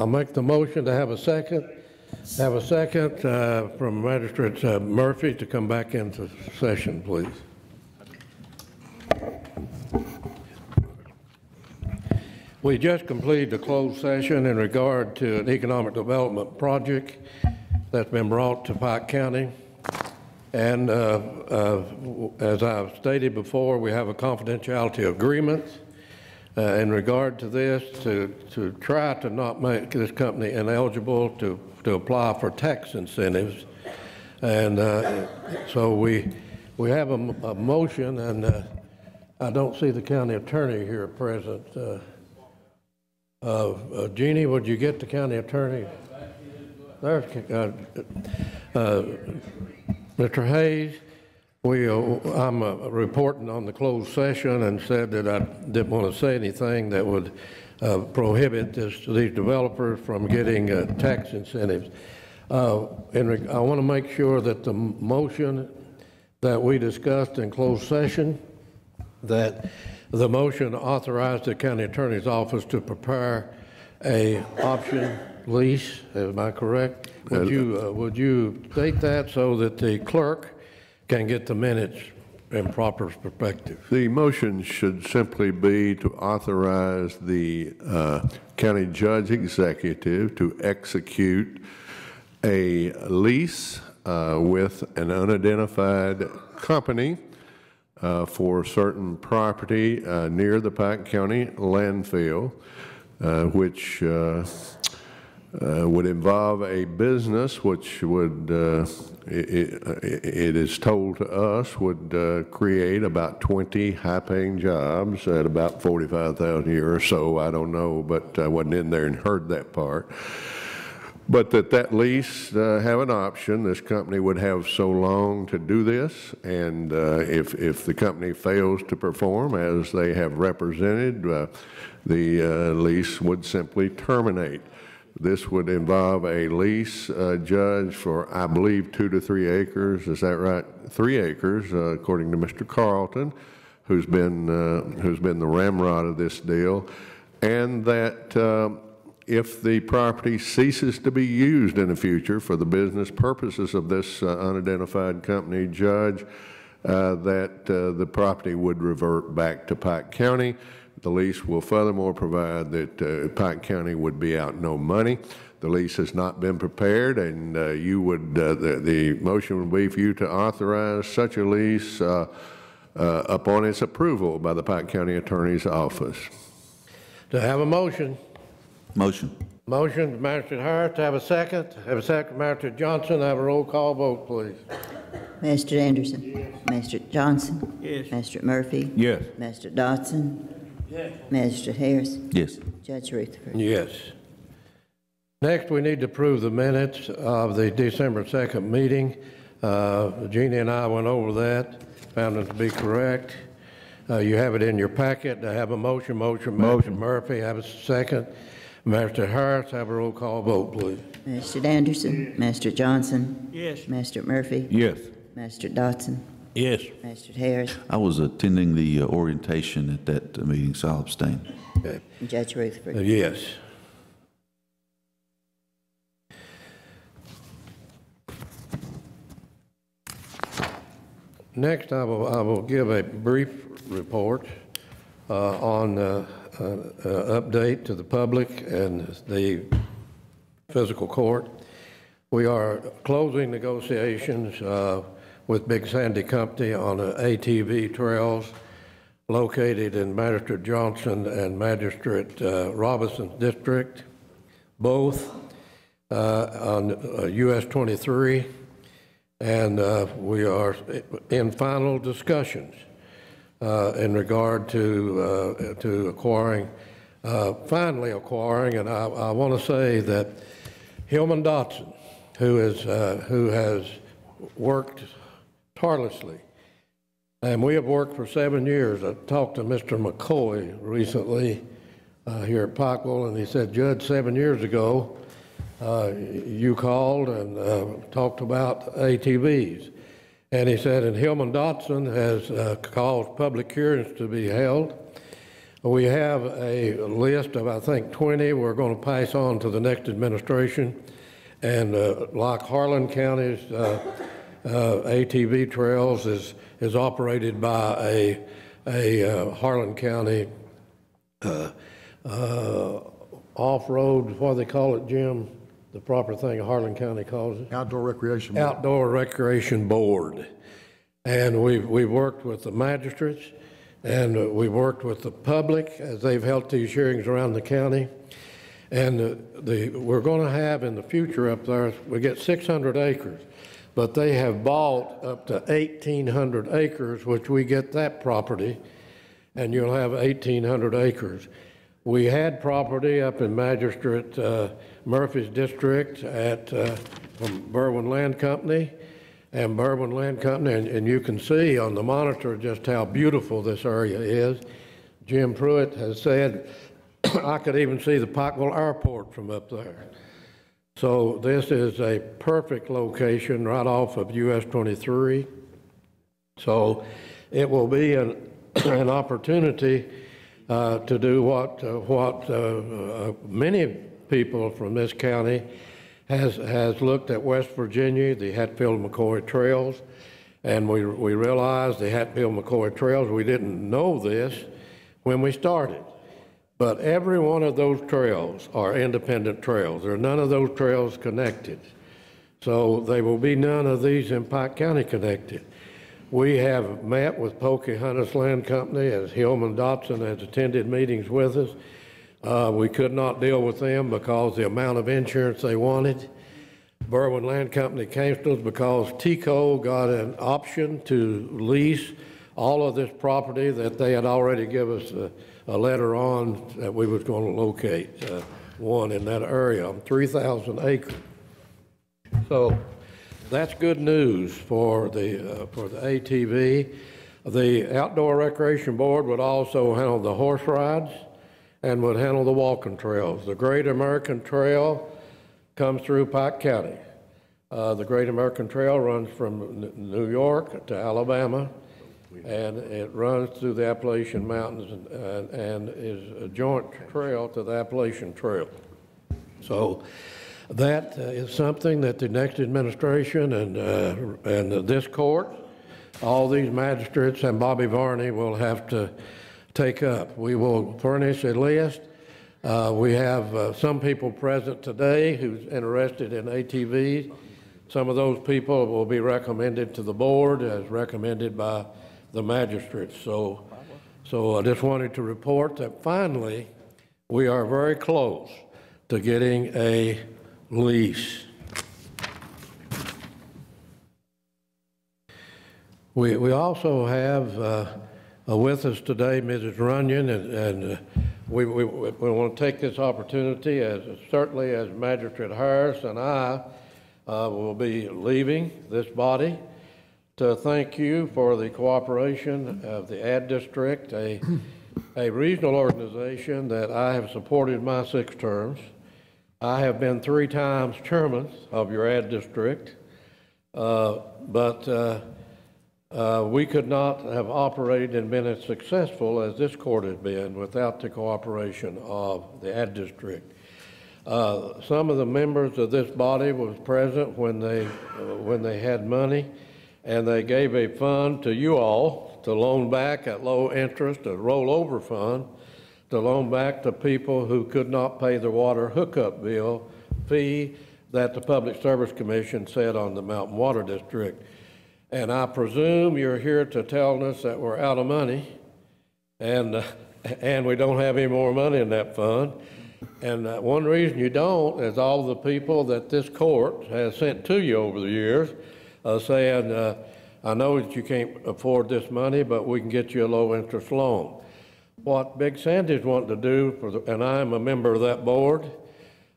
I'll make the motion to have a second. Have a second from Magistrate Murphy to come back into session, please. We just completed a closed session in regard to an economic development project that's been brought to Pike County. And as I've stated before, we have a confidentiality agreement in regard to this to try to not make this company ineligible to apply for tax incentives. And so we have a motion, and I don't see the county attorney here present. Jeannie, would you get the county attorney? There's Mr. Hayes. I'm reporting on the closed session and said that I didn't want to say anything that would prohibit these developers from getting tax incentives. I want to make sure that the motion that we discussed in closed session, that the motion authorized the county attorney's office to prepare a option lease. Am I correct? Would you state that so that the clerk can get the minutes in proper perspective? The motion should simply be to authorize the county judge executive to execute a lease with an unidentified company for certain property near the Pike County landfill, which would involve a business which would, it is told to us, would create about 20 high-paying jobs at about $45,000 a year or so. I don't know, but I wasn't in there and heard that part. But that lease have an option. This company would have so long to do this, and if the company fails to perform as they have represented, the lease would simply terminate. This would involve a lease, judge, for, I believe, 2 to 3 acres. Is that right? 3 acres, according to Mr. Carlton, who's been the ramrod of this deal, and that if the property ceases to be used in the future for the business purposes of this unidentified company, judge, that the property would revert back to Pike County. The lease will furthermore provide that Pike County would be out no money. The lease has not been prepared, and you would the motion would be for you to authorize such a lease upon its approval by the Pike County Attorney's Office. To have a motion. Motion. Motion, Magistrate Harris. To have a second. Have a second, Magistrate Johnson. Have a roll call vote, please. Magistrate Anderson. Yes. Magistrate Johnson. Yes. Magistrate Murphy. Yes. Magistrate Dodson. Yes. Magistrate Harris. Yes. Judge Rutherford. Yes. Next, we need to approve the minutes of the December 2nd meeting. Jeannie and I went over that, found them to be correct. You have it in your packet. I have a motion. Magistrate Murphy, have a second. Magistrate Harris, have a roll call vote, please. Magistrate Anderson. Yes. Magistrate Johnson. Yes. Magistrate Murphy. Yes. Magistrate Dodson. Yes. Magistrate Harris. I was attending the orientation at that meeting, so I'll abstain. Okay. Judge Rutherford. Yes. Next, I will give a brief report on update to the public and the fiscal court. We are closing negotiations with Big Sandy Company on ATV trails located in Magistrate Johnson and Magistrate Robinson's district, both on US 23. And we are in final discussions in regard to acquiring, finally acquiring, and I want to say that Hillman Dotson, who has worked tirelessly, and we have worked for 7 years. I talked to Mr. McCoy recently here at Pikeville, and he said, Judge, 7 years ago, you called and talked about ATVs. And he said, and Hillman Dotson has caused public hearings to be held We have a list of, I think, 20 we're going to pass on to the next administration. And like Harlan County's ATV trails is operated by a Harlan County off-road, what do they call it, Jim? The proper thing Harlan County calls it? Outdoor Recreation Board. Outdoor Recreation Board. And we've worked with the magistrates, and we've worked with the public as they've held these hearings around the county. And we're going to have in the future up there, we get 600 acres, but they have bought up to 1,800 acres, which we get that property, and you'll have 1,800 acres. We had property up in Magistrate Murphy's district at from Berwyn Land Company, and Berwyn Land Company, and you can see on the monitor just how beautiful this area is. Jim Pruitt has said, I could even see the Pikeville Airport from up there. So this is a perfect location right off of US 23. So it will be an opportunity to do what many people from this county has looked at West Virginia, the Hatfield-McCoy Trails, and we realized the Hatfield-McCoy Trails, we didn't know this when we started, but every one of those trails are independent trails. There are none of those trails connected. So there will be none of these in Pike County connected. We have met with Pocahontas Land Company, as Hillman Dotson has attended meetings with us. We could not deal with them because the amount of insurance they wanted. Berwyn Land Company came to us because TCO got an option to lease all of this property that they had already given us a letter on that we was going to locate one in that area on 3,000 acres. So that's good news for the ATV. The Outdoor Recreation Board would also handle the horse rides and would handle the walking trails. The Great American Trail comes through Pike County. The Great American Trail runs from New York to Alabama, and it runs through the Appalachian Mountains and is a joint trail to the Appalachian Trail. So that is something that the next administration and this court, all these magistrates and Bobby Varney will have to take up. We will furnish a list. We have some people present today who's interested in ATVs. Some of those people will be recommended to the board as recommended by the magistrates. So I just wanted to report that finally we are very close to getting a lease. We also have with us today Mrs. Runyon, and we want to take this opportunity, certainly as Magistrate Harris and I will be leaving this body, to thank you for the cooperation of the Ad District, a regional organization that I have supported my 6 terms. I have been 3 times chairman of your Ad District, but we could not have operated and been as successful as this court has been without the cooperation of the Ad District. Some of the members of this body was present when they had money, and they gave a fund to you all to loan back at low interest, a rollover fund, to loan back to people who could not pay the water hookup bill fee that the Public Service Commission set on the Mountain Water District. And I presume you're here to tell us that we're out of money, and we don't have any more money in that fund. And one reason you don't is all the people that this court has sent to you over the years saying, I know that you can't afford this money, but we can get you a low interest loan. What Big Sandy's wanting to do, and I'm a member of that board,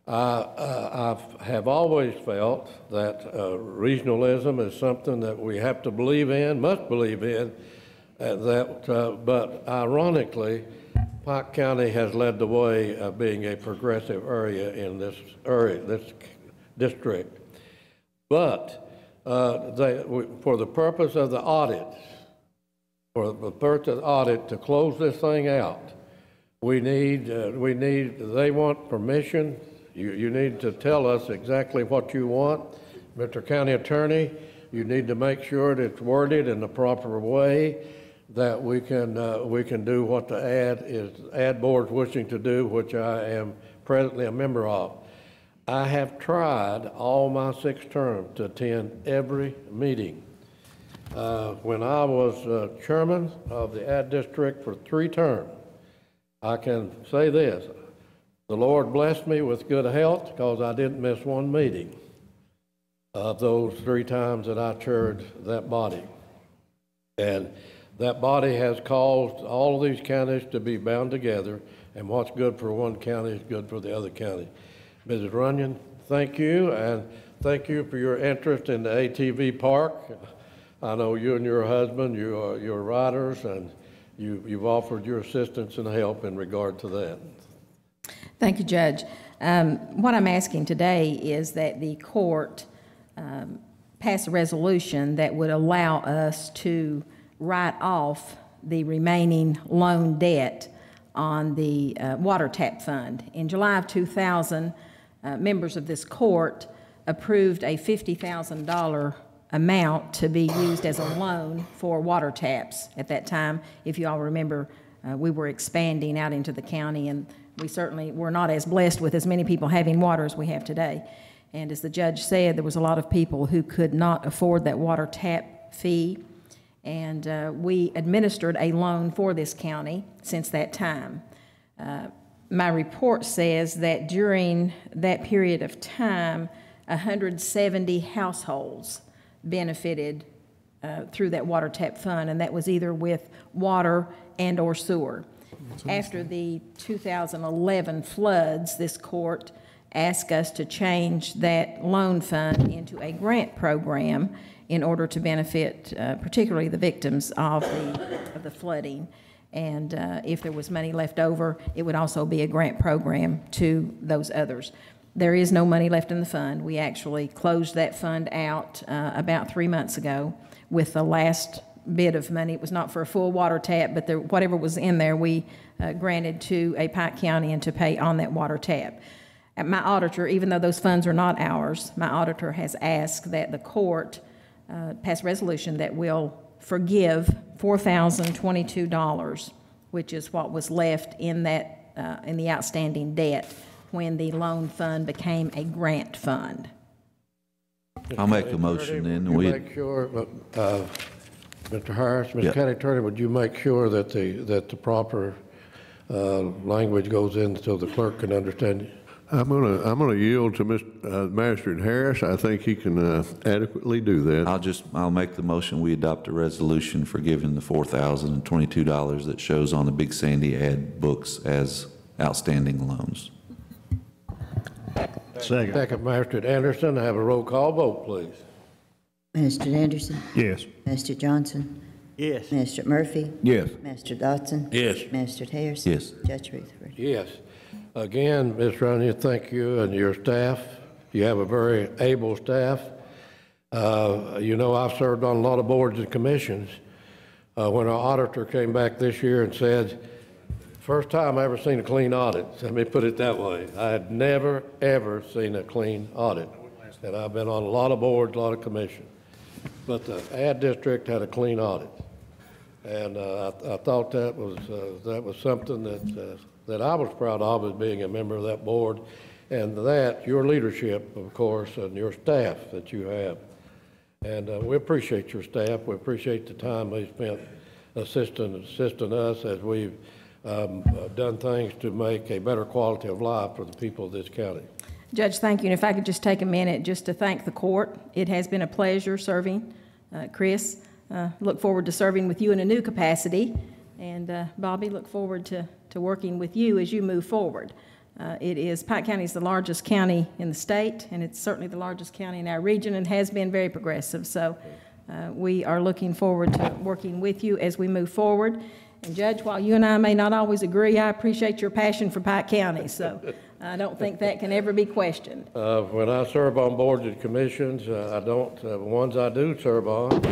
I have always felt that regionalism is something that we have to believe in, must believe in, but ironically, Pike County has led the way of being a progressive area in this district. But for the purpose of the audit, to close this thing out, they want permission. You need to tell us exactly what you want. Mr. County Attorney, you need to make sure that it's worded in the proper way, that we can do what the ad board's wishing to do, which I am presently a member of. I have tried all my 6 terms to attend every meeting. When I was chairman of the ad district for 3 terms, I can say this, the Lord blessed me with good health because I didn't miss one meeting of those 3 times that I chaired that body. And that body has caused all of these counties to be bound together, and what's good for one county is good for the other county. Mrs. Runyon, thank you, and thank you for your interest in the ATV park. I know you and your husband, you're riders, and you've offered your assistance and help in regard to that. Thank you, Judge. What I'm asking today is that the court pass a resolution that would allow us to write off the remaining loan debt on the water tap fund. In July of 2000, members of this court approved a $50,000 amount to be used as a loan for water taps. At that time, if you all remember, we were expanding out into the county, and we certainly were not as blessed with as many people having water as we have today. And as the judge said, there was a lot of people who could not afford that water tap fee, and we administered a loan for this county since that time. My report says that during that period of time, 170 households benefited through that water tap fund, and that was either with water and or sewer. After the 2011 floods, this court asked us to change that loan fund into a grant program in order to benefit particularly the victims of the flooding. And if there was money left over, it would also be a grant program to those others. There is no money left in the fund. We actually closed that fund out about 3 months ago with the last bit of money. It was not for a full water tap, but whatever was in there, we granted to a Pike County and to pay on that water tap. And my auditor, even though those funds are not ours, my auditor has asked that the court pass a resolution that will forgive $4,022, which is what was left in that in the outstanding debt when the loan fund became a grant fund. I'll make a motion then. Make sure, Mr. Harris, Mr. County Attorney, would you make sure that the proper language goes in so the clerk can understand it? I'm gonna yield to Mr. Magistrate Harris. I think he can adequately do that. I'll make the motion. We adopt a resolution forgiving the $4,022 that shows on the Big Sandy ad books as outstanding loans. Second, Magistrate Anderson. I have a roll call vote, please. Magistrate Anderson? Yes. Magistrate Johnson? Yes. Magistrate Murphy? Yes. Magistrate Dotson? Yes. Magistrate Harrison? Yes. Judge Rutherford? Yes. Again, Ms. Runyon, thank you and your staff. You have a very able staff. You know, I've served on a lot of boards and commissions. When our auditor came back this year and said, first time I ever seen a clean audit. Let me put it that way. I had never, ever seen a clean audit. And I've been on a lot of boards, a lot of commissions. But the ad district had a clean audit. And I thought that was something that I was proud of as being a member of that board, and that your leadership, of course, and your staff that you have. And we appreciate your staff. We appreciate the time they spent assisting us as we've done things to make a better quality of life for the people of this county. Judge, thank you. And if I could just take a minute just to thank the court. It has been a pleasure serving. Chris, look forward to serving with you in a new capacity. And Bobby, look forward to working with you as you move forward. Pike County is the largest county in the state, and it's certainly the largest county in our region and has been very progressive. So we are looking forward to working with you as we move forward. And Judge, while you and I may not always agree, I appreciate your passion for Pike County. So I don't think that can ever be questioned. When I serve on boards and commissions, the ones I do serve on,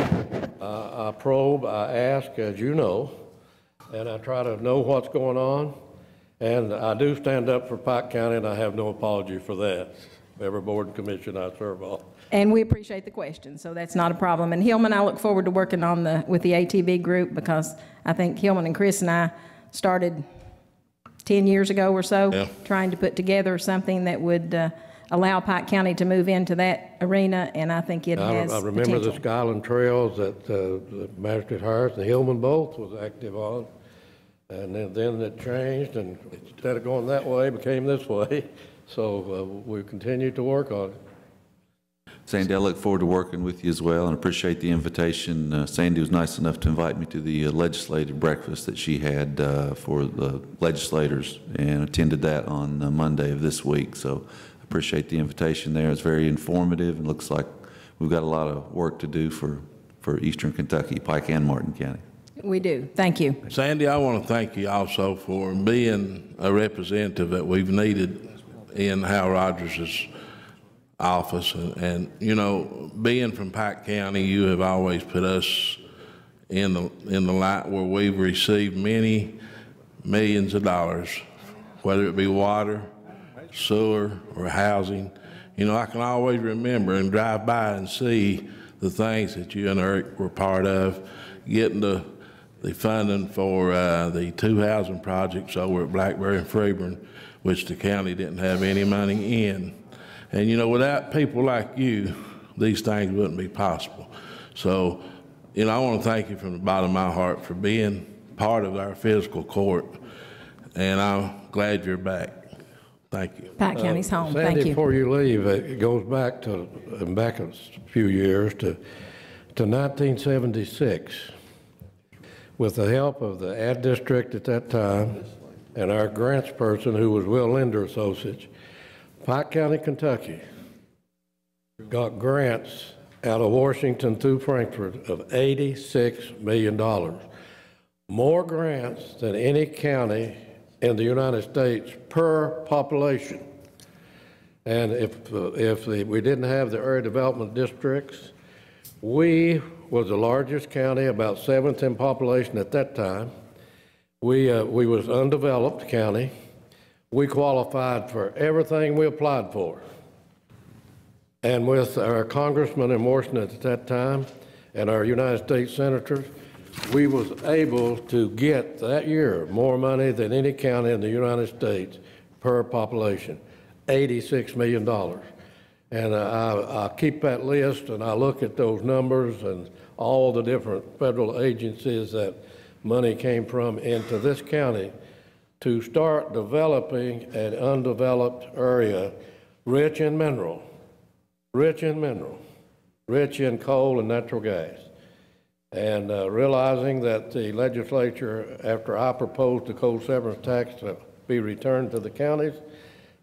I probe, I ask, as you know, and I try to know what's going on. And I do stand up for Pike County, and I have no apology for that. Every board and commission I serve on. And we appreciate the question, so that's not a problem. And Hillman, I look forward to working on with the ATV group, because I think Hillman and Chris and I started 10 years ago or so, trying to put together something that would allow Pike County to move into that arena, and I think it has I remember potential. the Skyland Trails that the Magistrate Harris and Hillman both was active on, and then it changed, and instead of going that way, it became this way. So we continue to work on it. Sandy, I look forward to working with you as well, and appreciate the invitation. Sandy was nice enough to invite me to the legislative breakfast that she had for the legislators, and attended that on Monday of this week. So I appreciate the invitation there. It's very informative, and looks like we've got a lot of work to do for Eastern Kentucky, Pike and Martin County. We do. Thank you. Sandy, I want to thank you also for being a representative that we've needed in Hal Rogers' office, and you know, being from Pike County, you have always put us in the light where we've received many millions of dollars, whether it be water, sewer, or housing. You know, I can always remember and drive by and see the things that you and Eric were part of, getting the funding for the 2 housing projects over at Blackberry and Freeburn, which the county didn't have any money in. And you know, without people like you, these things wouldn't be possible. So, you know, I want to thank you from the bottom of my heart for being part of our fiscal court, and I'm glad you're back. Thank you. Pike County's home. Sandy, Thank you. before you leave, it goes back a few years to 1976. With the help of the ad district at that time and our grants person, who was Will Linder Associates, Pike County, Kentucky got grants out of Washington through Frankfurt of $86 million. More grants than any county in the United States per population. And if we didn't have the area development districts, we was the largest county, about 7th in population at that time. We was undeveloped county. We qualified for everything we applied for. And with our congressman in Washington at that time and our United States senators, we was able to get that year more money than any county in the United States per population, $86 million. And I keep that list, and I look at those numbers and all the different federal agencies that money came from into this county to start developing an undeveloped area rich in mineral, rich in coal and natural gas. And realizing that the legislature, after I proposed the coal severance tax to be returned to the counties,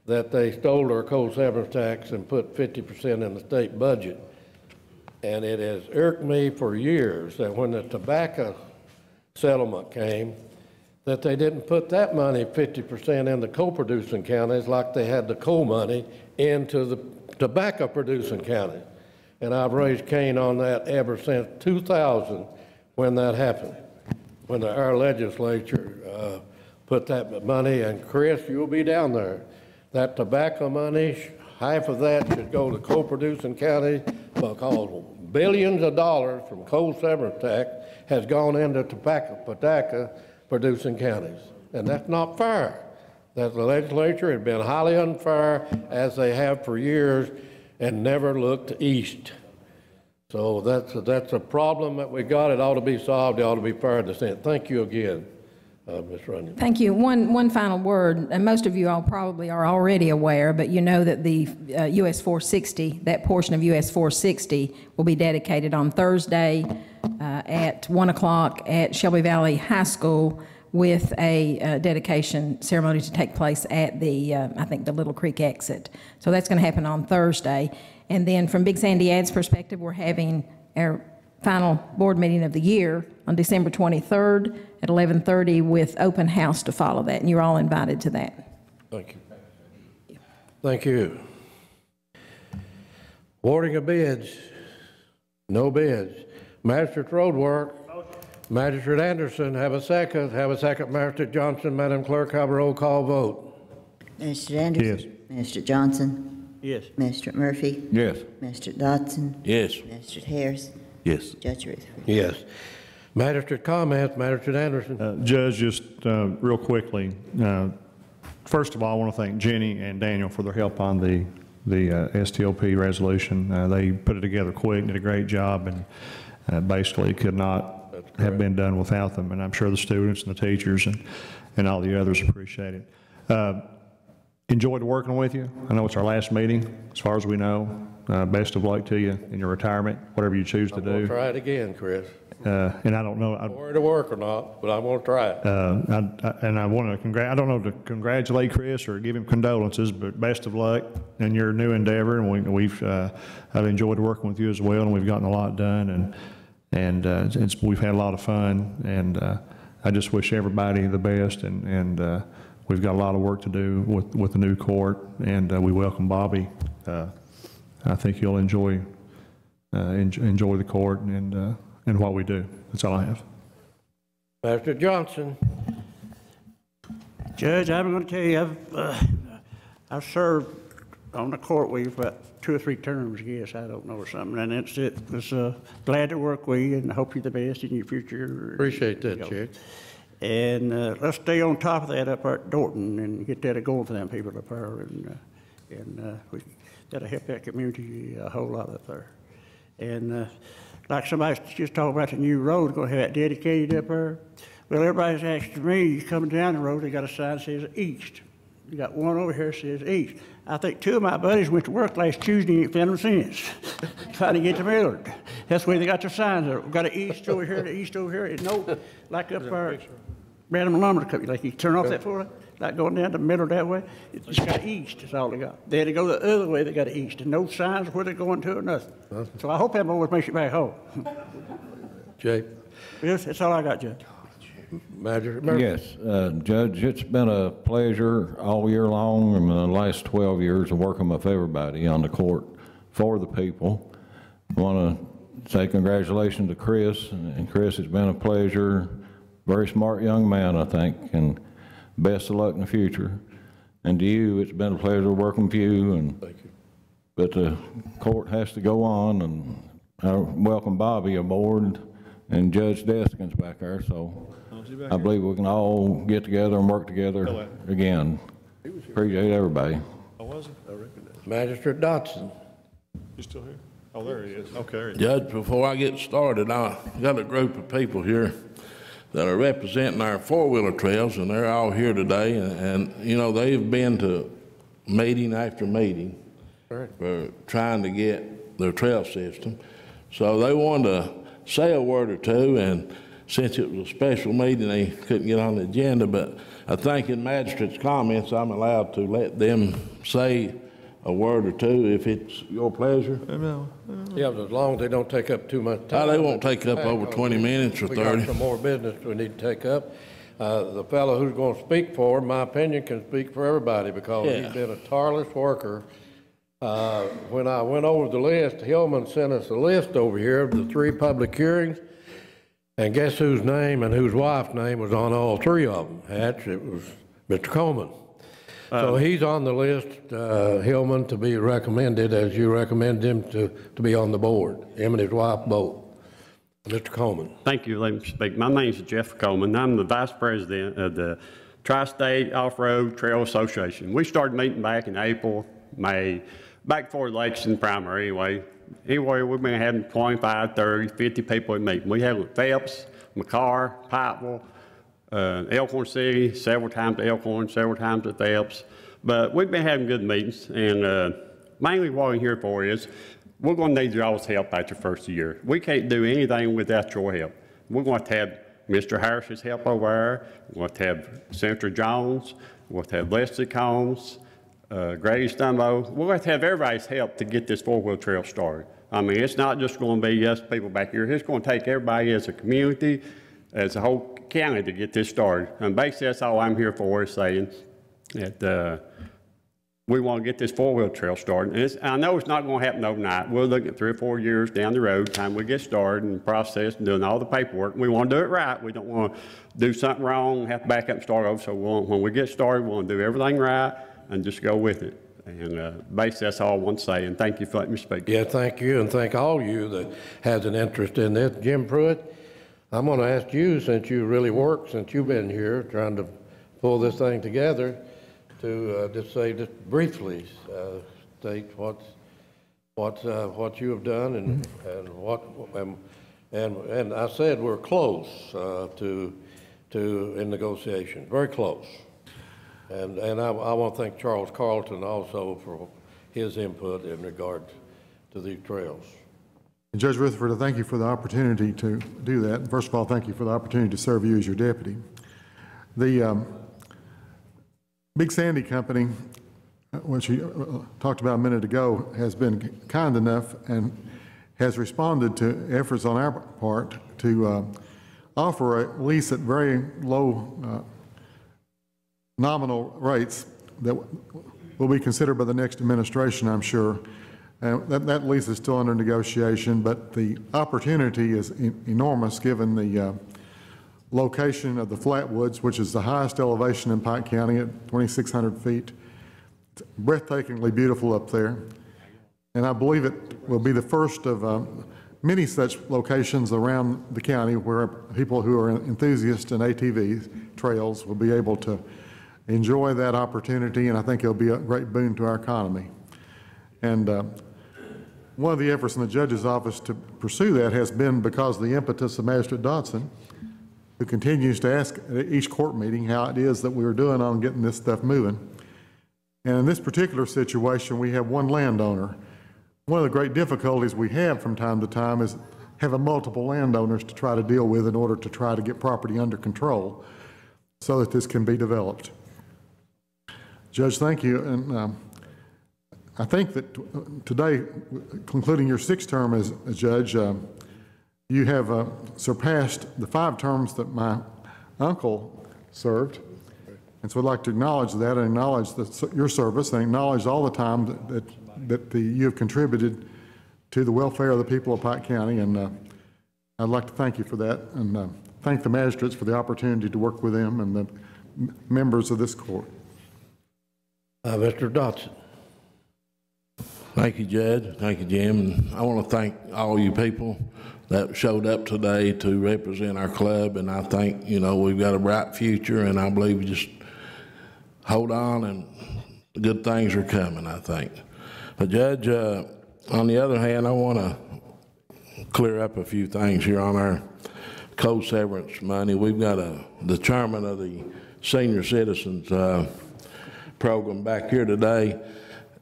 that they stole our coal severance tax and put 50% in the state budget. And it has irked me for years that when the tobacco settlement came, that they didn't put that money, 50% in the coal-producing counties like they had the coal money into the tobacco-producing counties. And I've raised Cain on that ever since 2000 when that happened, when our legislature put that money, and Chris, you'll be down there. That tobacco money, half of that should go to coal-producing counties, because billions of dollars from coal severance tax has gone into tobacco-producing counties. And that's not fair. That the legislature has been highly unfair, as they have for years, and never looked east. So that's a problem that we got. It ought to be solved. It ought to be fair to Senate. Thank you again, Ms. Runyon. Thank you. One final word, and most of you all probably are already aware, but you know that the US 460, that portion of US 460 will be dedicated on Thursday at 1 o'clock at Shelby Valley High School, with a dedication ceremony to take place at the, I think, the Little Creek exit. So that's going to happen on Thursday. And then from Big Sandy Ad's perspective, we're having our final board meeting of the year on December 23rd at 11:30 with open house to follow that. And you're all invited to that. Thank you. Thank you. Awarding of bids. No bids. Magistrate's road work. Magistrate Anderson, have a second. Have a second, Magistrate Johnson. Madam Clerk, have a roll call vote. Magistrate Anderson? Yes. Magistrate Johnson? Yes. Magistrate Murphy? Yes. Magistrate Dodson? Yes. Magistrate Harris? Yes. Judge Rutherford? Yes. Magistrate comments, Magistrate Anderson. Judge, just real quickly, first of all, I want to thank Jenny and Daniel for their help on the STLP resolution. They put it together quick, did a great job, and basically could not have been done without them. And I'm sure the students and the teachers and all the others appreciate it. Enjoyed working with you. I know it's our last meeting, as far as we know. Best of luck to you in your retirement, whatever you choose to We'll do. try it again, Chris. And I don't know. Where to work or not, but I'm going to try it. And I want to I don't know to congratulate Chris or give him condolences, but best of luck in your new endeavor. And I've enjoyed working with you as well, and we've gotten a lot done, and we've had a lot of fun. And I just wish everybody the best. And we've got a lot of work to do with the new court, and we welcome Bobby. I think you'll enjoy the court and what we do. That's all I have. Magistrate Johnson. Judge, I'm going to tell you, I've served on the court with about 2 or 3 terms, yes, I don't know, or something, and it was glad to work with you, and I hope you're the best in your future. Appreciate that, Chick. And let's stay on top of that up there at Dorton and get that going for them people up there, and that'll help that community a whole lot up there. And like somebody just talked about the new road, going to have that dedicated up there. Well, everybody's asking me, you coming down the road, they got a sign that says east. You got one over here that says east. I think 2 of my buddies went to work last Tuesday and ain't found them since, trying to get to Millard. That's the way they got their signs there. We got an east over here, the east over here. And no, like up there, Random Lumber Company, like you turn off that floor, like going down to Millard that way, it's got east, that's all they got. They had to go the other way, they got east, and no signs of where they're going to or nothing. So I hope that always makes it back home. Jake. Yes, that's all I got, Judge. Magistrate Murphy. Yes, Judge, it's been a pleasure all year long and the last 12 years of working with everybody on the court for the people. I want to say congratulations to Chris, and Chris, it's been a pleasure. Very smart young man, I think, and best of luck in the future. And to you, it's been a pleasure working with you. Thank you. But the court has to go on, and I welcome Bobby aboard and Judge Deskin's back there, so I believe we can all get together and work together again. Appreciate everybody. Oh, was he? Magistrate Dodson. He's still here? Oh, there he is. Okay. There he is. Judge, before I get started, I got a group of people here that are representing our 4-wheeler trails, and they're all here today, and you know, they've been to meeting after meeting for trying to get their trail system. So they wanted to say a word or two, and since it was a special meeting, they couldn't get on the agenda, but I think in magistrate's comments, I'm allowed to let them say a word or two if it's your pleasure. Yeah, but as long as they don't take up too much time. They won't take up over 20 minutes or 30. We got some more business we need to take up. The fellow who's going to speak for, in my opinion, can speak for everybody because he's been a tireless worker. When I went over the list, Hillman sent us a list over here of the 3 public hearings, and guess whose name and whose wife's name was on all 3 of them? It was Mr. Coleman. So he's on the list, Hillman, to be recommended, as you recommend him to be on the board, him and his wife both. Mr. Coleman. Thank you. Let me speak. My name is Jeff Coleman. I'm the Vice President of the Tri-State Off-Road Trail Association. We started meeting back in April, May, back before the election primary anyway. Anyway, we've been having 25, 30, 50 people at meeting. We had with Phelps, McCarr, Pikeville, Elkhorn City, several times at Elkhorn, several times at Phelps. But we've been having good meetings, and mainly what we're here for is we're going to need y'all's help after your first year. We can't do anything without your help. We're going to have Mr. Harris's help over there. We're going to have Senator Jones. We're going to have Leslie Combs, Grady Stumbo. We're going to have everybody's help to get this 4-wheel trail started. I mean, it's not just going to be us people back here. It's going to take everybody as a community, as a whole county to get this started. And basically, that's all I'm here for, is saying that we want to get this four-wheel trail started. And I know it's not going to happen overnight. We're looking at 3 or 4 years down the road, time we get started and process and doing all the paperwork. We want to do it right. We don't want to do something wrong, have to back up and start over. So when we get started, we want to do everything right and just go with it. And basically, that's all I want to say. And thank you for letting me speak. Yeah, thank you, and thank all you that has an interest in this. Jim Pruitt, I'm going to ask you, since you really worked, since you've been here trying to pull this thing together, to just briefly state what you have done and I said we're close to in negotiation, very close, and I want to thank Charles Carlton also for his input in regard to these trails. And Judge Rutherford, I thank you for the opportunity to do that. First of all, thank you for the opportunity to serve you as your deputy. The Big Sandy Company, which you talked about a minute ago, has been kind enough and has responded to efforts on our part to offer a lease at very low nominal rates that will be considered by the next administration, I'm sure. That lease is still under negotiation, but the opportunity is enormous given the location of the Flatwoods, which is the highest elevation in Pike County at 2,600 feet. It's breathtakingly beautiful up there. And I believe it will be the first of many such locations around the county where people who are enthusiasts in ATV trails will be able to enjoy that opportunity, and I think it'll be a great boon to our economy. And one of the efforts in the judge's office to pursue that has been because of the impetus of Magistrate Dodson, who continues to ask at each court meeting how it is that we are doing on getting this stuff moving. And in this particular situation, we have one landowner. One of the great difficulties we have from time to time is having multiple landowners to try to deal with in order to try to get property under control so that this can be developed. Judge, thank you. And I think that today, concluding your 6th term as a judge, you have surpassed the 5 terms that my uncle served. And so I'd like to acknowledge that and acknowledge your service and acknowledge all the time that you have contributed to the welfare of the people of Pike County. And I'd like to thank you for that and thank the magistrates for the opportunity to work with them and the members of this court. Mr. Dodson. Thank you, Judge. Thank you, Jim. And I want to thank all you people that showed up today to represent our club. And I think, we've got a bright future, and I believe we just hold on and good things are coming, I think. But Judge, on the other hand, I want to clear up a few things here on our co-severance money. We've got the chairman of the senior citizens program back here today,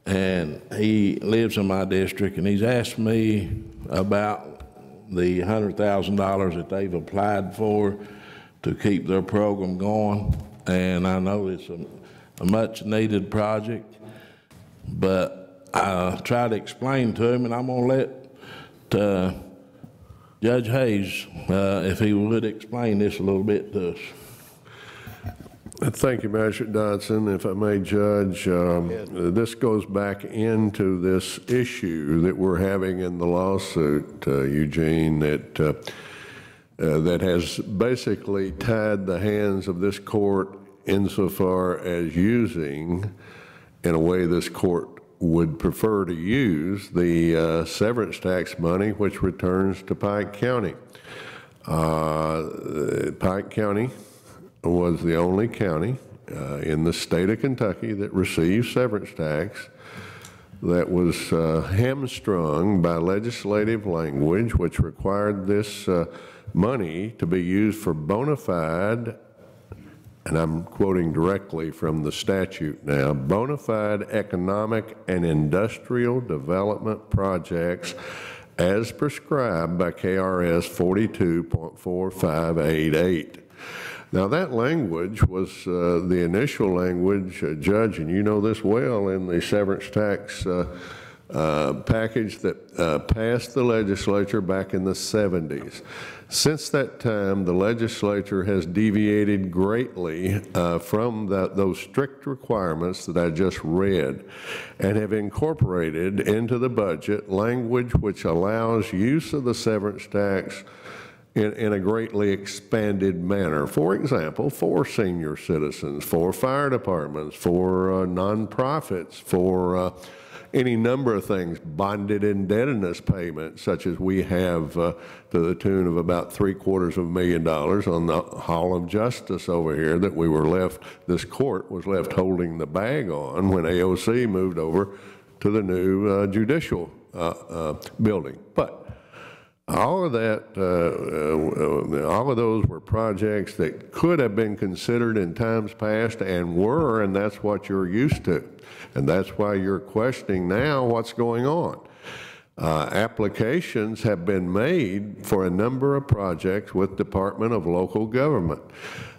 and he lives in my district, and he's asked me about the $100,000 that they've applied for to keep their program going. And I know it's a much needed project, but I try to explain to him, and I'm going to let Judge Hayes, if he would explain this a little bit to us. Thank you, Magistrate Dodson. If I may, Judge, this goes back into this issue that we're having in the lawsuit, Eugene, that has basically tied the hands of this court insofar as using, in a way this court would prefer to use, the severance tax money which returns to Pike County. Pike County was the only county in the state of Kentucky that received severance tax that was hamstrung by legislative language which required this money to be used for bona fide, and I'm quoting directly from the statute now, bona fide economic and industrial development projects as prescribed by KRS 42.4588. Now that language was the initial language, Judge, and you know this well, in the severance tax package that passed the legislature back in the 70s. Since that time, the legislature has deviated greatly from those strict requirements that I just read and have incorporated into the budget language which allows use of the severance tax in a greatly expanded manner. For example, for senior citizens, for fire departments, for nonprofits, for any number of things, bonded indebtedness payments, such as we have to the tune of about $750,000 on the Hall of Justice over here that we were left, this court was left holding the bag on when AOC moved over to the new judicial building. But all of that, all of those were projects that could have been considered in times past and were, and that's what you're used to. And that's why you're questioning now what's going on. Applications have been made for a number of projects with Department of Local Government.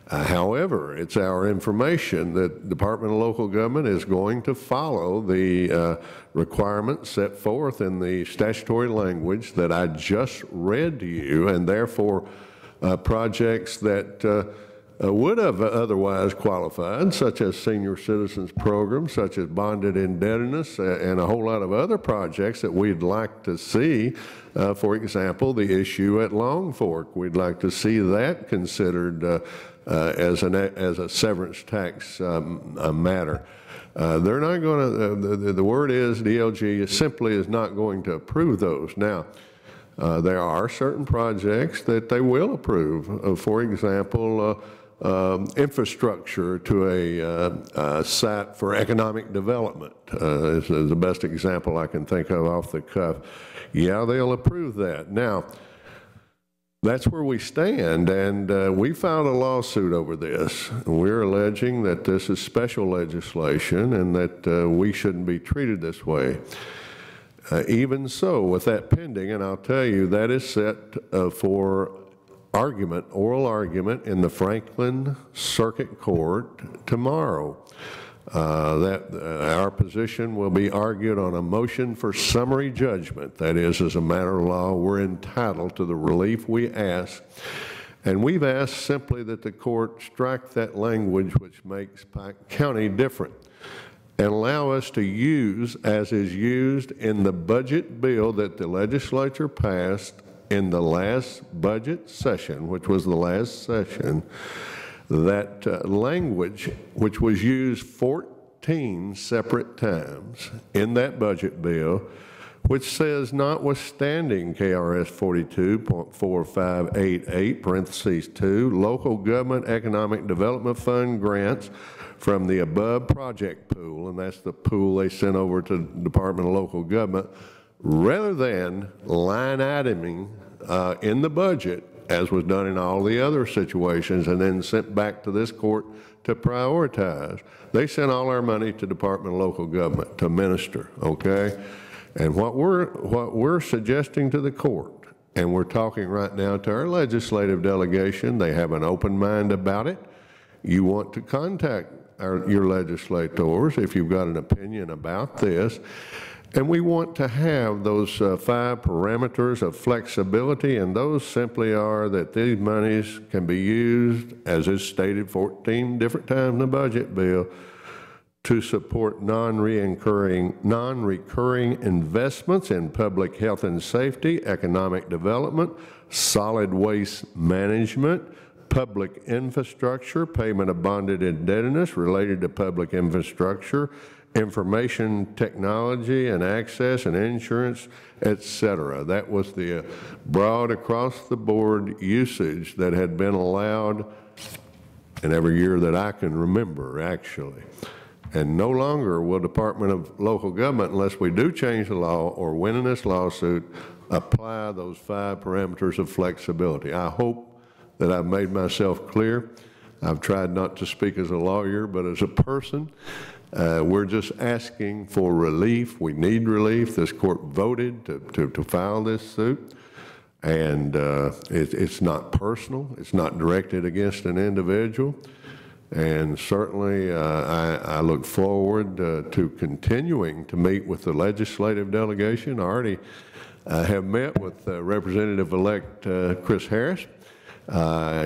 However, it's our information that Department of Local Government is going to follow the requirements set forth in the statutory language that I just read to you, and therefore projects that would have otherwise qualified, such as senior citizens programs, such as bonded indebtedness, and a whole lot of other projects that we'd like to see. For example, the issue at Long Fork, we'd like to see that considered as a severance tax matter. They're not going to, the word is DLG simply is not going to approve those. Now, there are certain projects that they will approve. For example, infrastructure to a site for economic development is the best example I can think of off the cuff. Yeah, they'll approve that. Now, that's where we stand, and we filed a lawsuit over this. We're alleging that this is special legislation and that we shouldn't be treated this way. Even so, with that pending, and I'll tell you, that is set for argument, oral argument in the Franklin Circuit Court tomorrow. Our position will be argued on a motion for summary judgment. That is, as a matter of law, we're entitled to the relief we ask. And we've asked simply that the court strike that language which makes Pike County different and allow us to use, as is used in the budget bill that the legislature passed in the last budget session, which was the last session, that language, which was used 14 separate times in that budget bill, which says, notwithstanding KRS 42.4588, parentheses 2, local government economic development fund grants from the above project pool, and that's the pool they sent over to the Department of Local Government, rather than line iteming in the budget, as was done in all the other situations, and then sent back to this court to prioritize. They sent all our money to Department of Local Government to minister, okay? And what we're suggesting to the court, and we're talking right now to our legislative delegation, they have an open mind about it. You want to contact your legislators if you've got an opinion about this. And we want to have those 5 parameters of flexibility, and those simply are that these monies can be used, as is stated 14 different times in the budget bill, to support non-recurring investments in public health and safety, economic development, solid waste management, public infrastructure, payment of bonded indebtedness related to public infrastructure, information technology and access and insurance, etc. That was the broad across-the-board usage that had been allowed in every year that I can remember, actually. And no longer will Department of Local Government, unless we do change the law or win in this lawsuit, apply those 5 parameters of flexibility. I hope that I've made myself clear. I've tried not to speak as a lawyer, but as a person. We're just asking for relief. We need relief. This court voted to file this suit, and it's not personal. It's not directed against an individual. And certainly, I look forward to continuing to meet with the legislative delegation. I already have met with Representative-elect Chris Harris.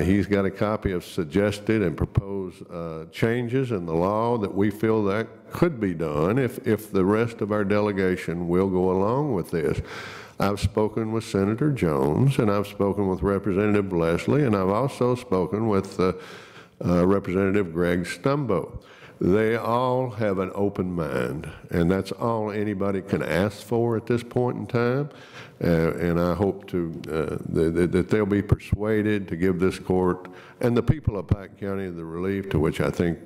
He's got a copy of suggested and proposed changes in the law that we feel that could be done if the rest of our delegation will go along with this. I've spoken with Senator Jones, and I've spoken with Representative Leslie, and I've also spoken with Representative Greg Stumbo. They all have an open mind, and that's all anybody can ask for at this point in time. And I hope that they'll be persuaded to give this court and the people of Pike County the relief to which I think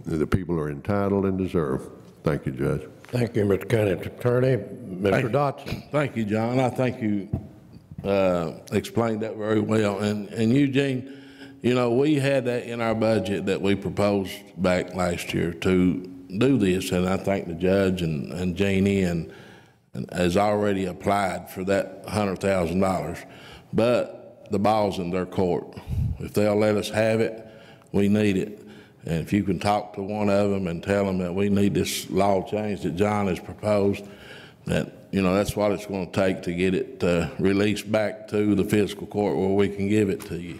the people are entitled and deserve. Thank you, Judge. Thank you, Mr. County Attorney. Mr. Dotson. Thank you, John. I think you explained that very well. And Eugene, you know, we had that in our budget that we proposed back last year to do this, and I think the judge and Jeannie and has already applied for that $100,000. But the ball's in their court. If they'll let us have it, we need it. And if you can talk to one of them and tell them that we need this law change that John has proposed, that, you know, that's what it's going to take to get it released back to the fiscal court where we can give it to you.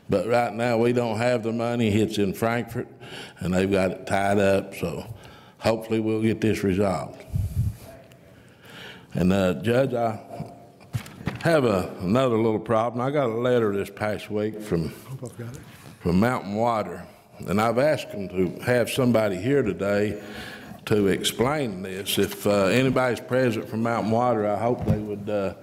But right now, we don't have the money. It's in Frankfurt, and they've got it tied up, so hopefully we'll get this resolved. And Judge, I have another little problem. I got a letter this past week from Mountain Water, and I've asked them to have somebody here today to explain this. If anybody's present from Mountain Water, I hope they would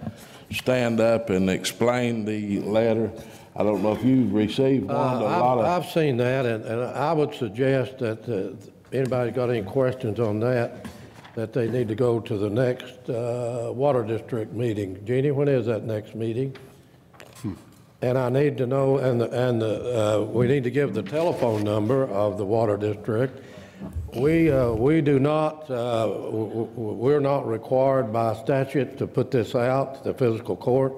stand up and explain the letter. I don't know if you've received one. I've seen that, and I would suggest that anybody's got any questions on that they need to go to the next Water District meeting. Jeannie, when is that next meeting? And I need to know, we need to give the telephone number of the Water District. We do not, we're not required by statute to put this out to the fiscal court,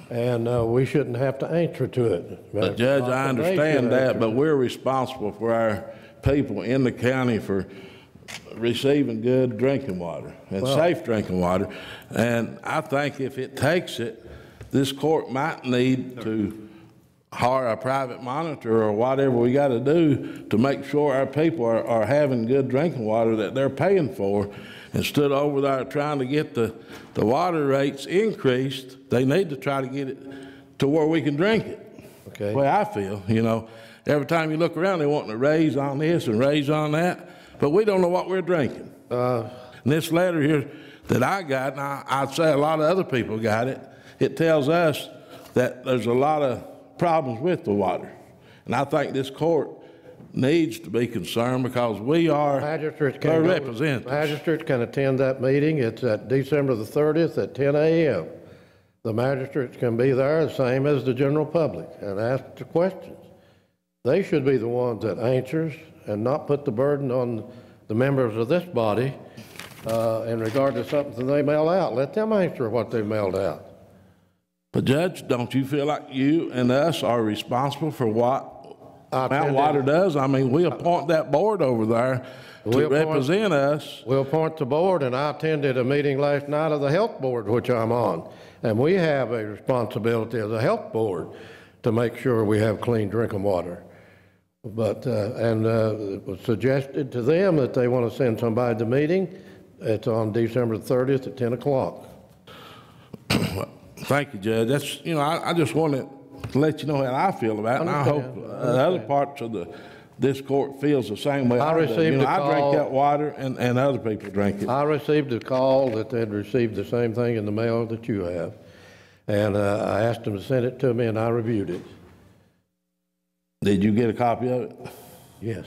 and we shouldn't have to answer to it. But Judge, I understand that, but we're responsible for our people in the county for receiving good drinking water and safe drinking water. And I think if it takes it, this court might need to hire a private monitor or whatever we got to do to make sure our people are having good drinking water that they're paying for. Instead of over there trying to get the water rates increased, they need to try to get it to where we can drink it. Okay. The way I feel, you know, every time you look around, they want to raise on this and raise on that, but we don't know what we're drinking. And this letter here that I got, and I'd say a lot of other people got it, it tells us that there's a lot of problems with the water. And I think this court needs to be concerned because we are their representatives. Magistrates can attend that meeting. It's at December the 30th at 10 a.m. The magistrates can be there, the same as the general public, and ask the questions. They should be the ones that answers and not put the burden on the members of this body in regard to something they mail out. Let them answer what they mailed out. But Judge, don't you feel like you and us are responsible for what Mountain Water does? I mean, we appoint that board over there to represent us. We'll appoint the board, and I attended a meeting last night of the health board, which I'm on. And we have a responsibility as a health board to make sure we have clean drinking water. But, it was suggested to them that they want to send somebody to the meeting. It's on December 30th at 10 o'clock. Thank you, Judge. That's, you know, I just wanted to let you know how I feel about it, and I hope other parts of this court feels the same way. I received a call. I drink that water, and other people drink it. I received a call that they'd received the same thing in the mail that you have, and I asked them to send it to me, and I reviewed it. Did you get a copy of it? Yes.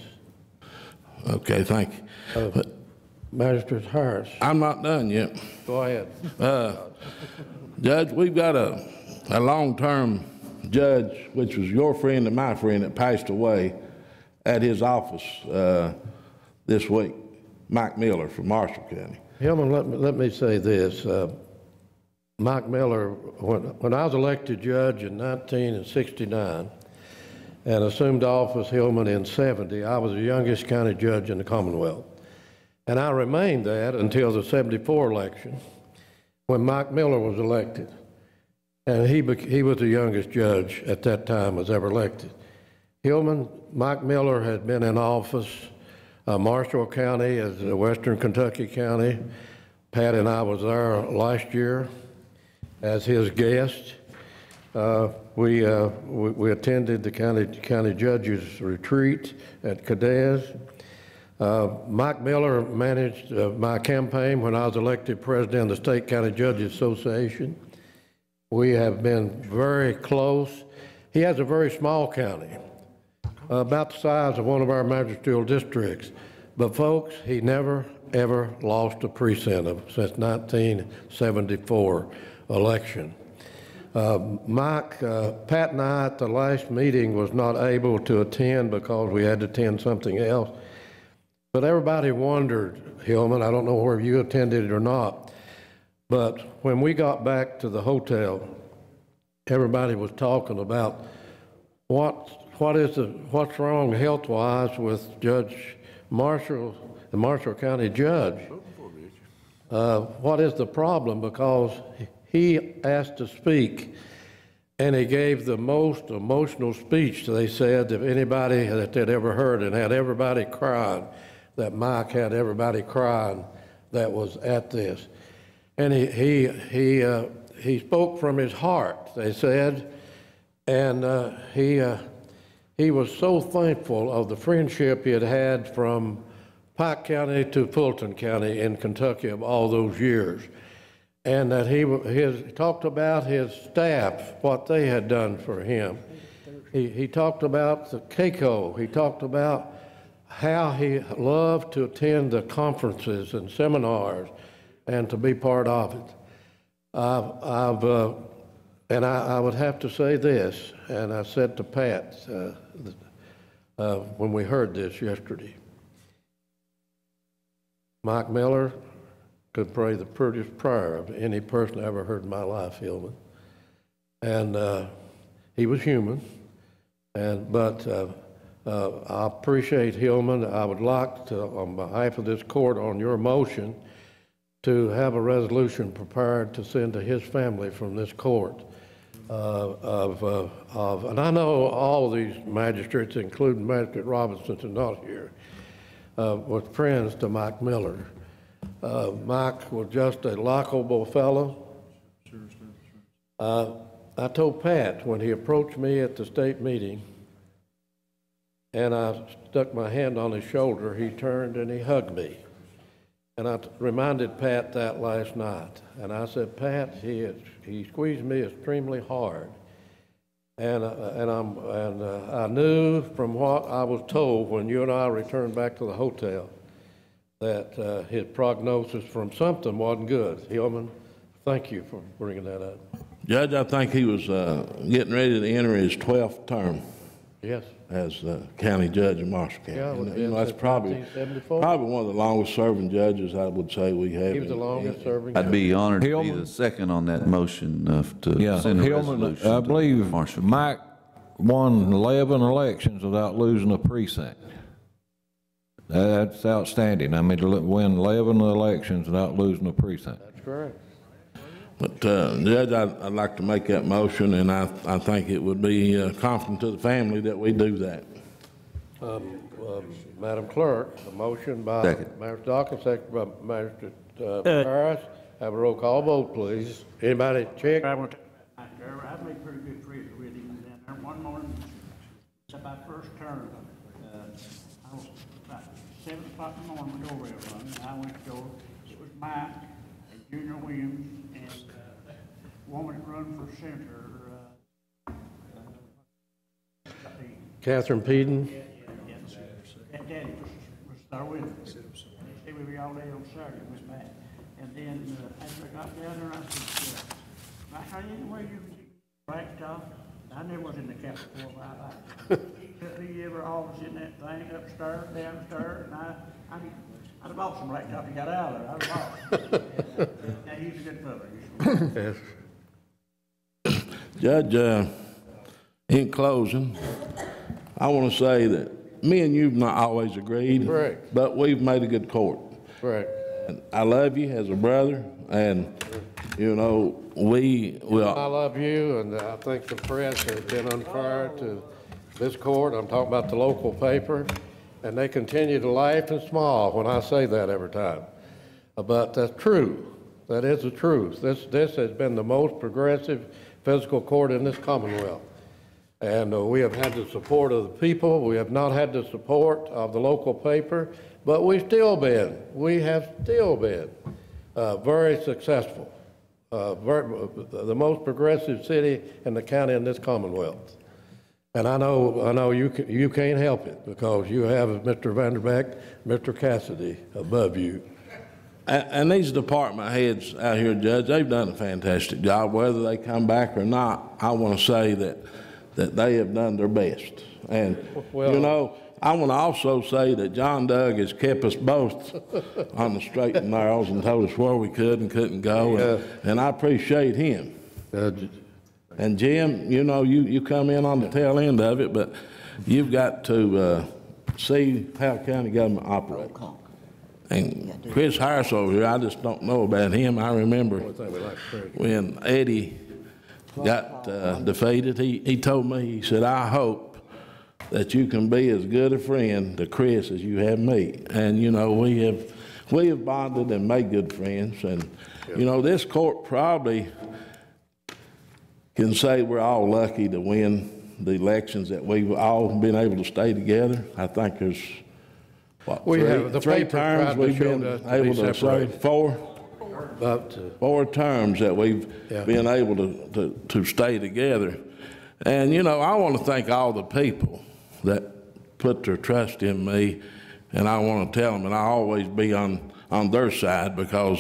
Okay, thank you. Magistrate Harris. I'm not done yet. Go ahead. Judge, we've got a long-term judge, which was your friend and my friend, that passed away at his office this week, Mike Miller from Marshall County. Hillman, let me say this. Mike Miller, when I was elected judge in 1969, and assumed office, Hillman, in 70. I was the youngest county judge in the Commonwealth. And I remained that until the 74 election, when Mike Miller was elected. And he was the youngest judge at that time was ever elected. Mike Miller had been in office, Marshall County as Western Kentucky County. Pat and I was there last year as his guest. We attended the county judges retreat at Cadiz. Mike Miller managed my campaign when I was elected president of the State County Judges Association. We have been very close. He has a very small county, about the size of one of our magisterial districts. But folks, he never, ever lost a precinct since 1974 election. Pat and I at the last meeting was not able to attend because we had to attend something else. But everybody wondered, Hillman, I don't know whether you attended it or not, but when we got back to the hotel, everybody was talking about what's wrong health-wise with Judge Marshall, the Marshall County judge. What is the problem? Because he asked to speak, and he gave the most emotional speech, they said, of anybody that they'd ever heard, and had everybody crying, that Mike had everybody crying that was at this. And he spoke from his heart, they said, and he was so thankful of the friendship he had had from Pike County to Fulton County in Kentucky of all those years. And that he talked about his staff, what they had done for him. He talked about the CACO. He talked about how he loved to attend the conferences and seminars and to be part of it. And I would have to say this, and I said to Pat when we heard this yesterday, Mike Miller could pray the prettiest prayer of any person I ever heard in my life, Hillman. And he was human, but I appreciate Hillman. I would like to, on behalf of this court, on your motion, to have a resolution prepared to send to his family from this court and I know all these magistrates, including Magistrate Robinson, are not here, were friends to Mike Miller. Mike was just a likable fellow. I told Pat when he approached me at the state meeting and I stuck my hand on his shoulder, he turned and he hugged me. And I reminded Pat that last night. And I said, Pat, he squeezed me extremely hard. And I knew from what I was told when you and I returned back to the hotel that his prognosis from something wasn't good. Hillman, thank you for bringing that up. Judge, I think he was getting ready to enter his 12th term. Yes. As county judge in Marshall County. Yeah, and, that's probably one of the longest serving judges I would say we have. He was the longest serving. I'd be honored to be the second on that motion to send a resolution. I believe Marshall. Mike won 11 elections without losing a precinct. That's outstanding. I mean, to win 11 elections without losing a precinct. That's correct. But Judge, I'd like to make that motion, and I think it would be comforting to the family that we do that. Madam Clerk, a motion by Magistrate Dawkins, second by Magistrate Harris. Have a roll call vote, please. Anybody check? I've made pretty good friends with him. And one morning, it's my first term. I was about 7 o'clock in the morning, the doorbell rang, and I went to go. It was Mike and Junior Williams and a woman that run for senator. Catherine Peden. And Daddy was there with me. He would be all day on Saturday with Matt. And then after I got down there, I said, Mike, how anywhere you can get blacktop? I never was in the Capitol for a while. Couldn't he ever always in that thing upstairs, downstairs? And I'd have bought some blacktop and got out of there. I'd have bought it. Now, he's a good fellow. Yes. Judge, in closing, I want to say that me and you've not always agreed. Correct. But we've made a good court. Right. And I love you as a brother, and, you know, we will. I love you, and I think the press has been unfair to this court. I'm talking about the local paper, and they continue to laugh and smile when I say that every time. But that's true. That is the truth. This has been the most progressive fiscal court in this Commonwealth. And we have had the support of the people. We have not had the support of the local paper, but we have still been very successful. The most progressive city in the county in this Commonwealth. And I know you can't help it because you have Mr. Vanderbeck, Mr. Cassidy above you. And these department heads out here, Judge, they've done a fantastic job. Whether they come back or not, I want to say that they have done their best. And, you know, I want to also say that John Doug has kept us both on the straight and narrows and told us where we could and couldn't go, and I appreciate him. And Jim, you know, you come in on the tail end of it, but you've got to see how county government operates. And Chris Harris over here, I just don't know about him. I remember when Eddie got defeated, he told me, he said, I hope that you can be as good a friend to Chris as you have me. And, you know, we have bonded and made good friends. And, you know, this court probably can say we're all lucky to win the elections, that we've all been able to stay together. I think there's, what, three terms we've been able to serve? Four terms that we've been able to stay together. And, you know, I want to thank all the people that put their trust in me, and I want to tell them, and I always be on their side because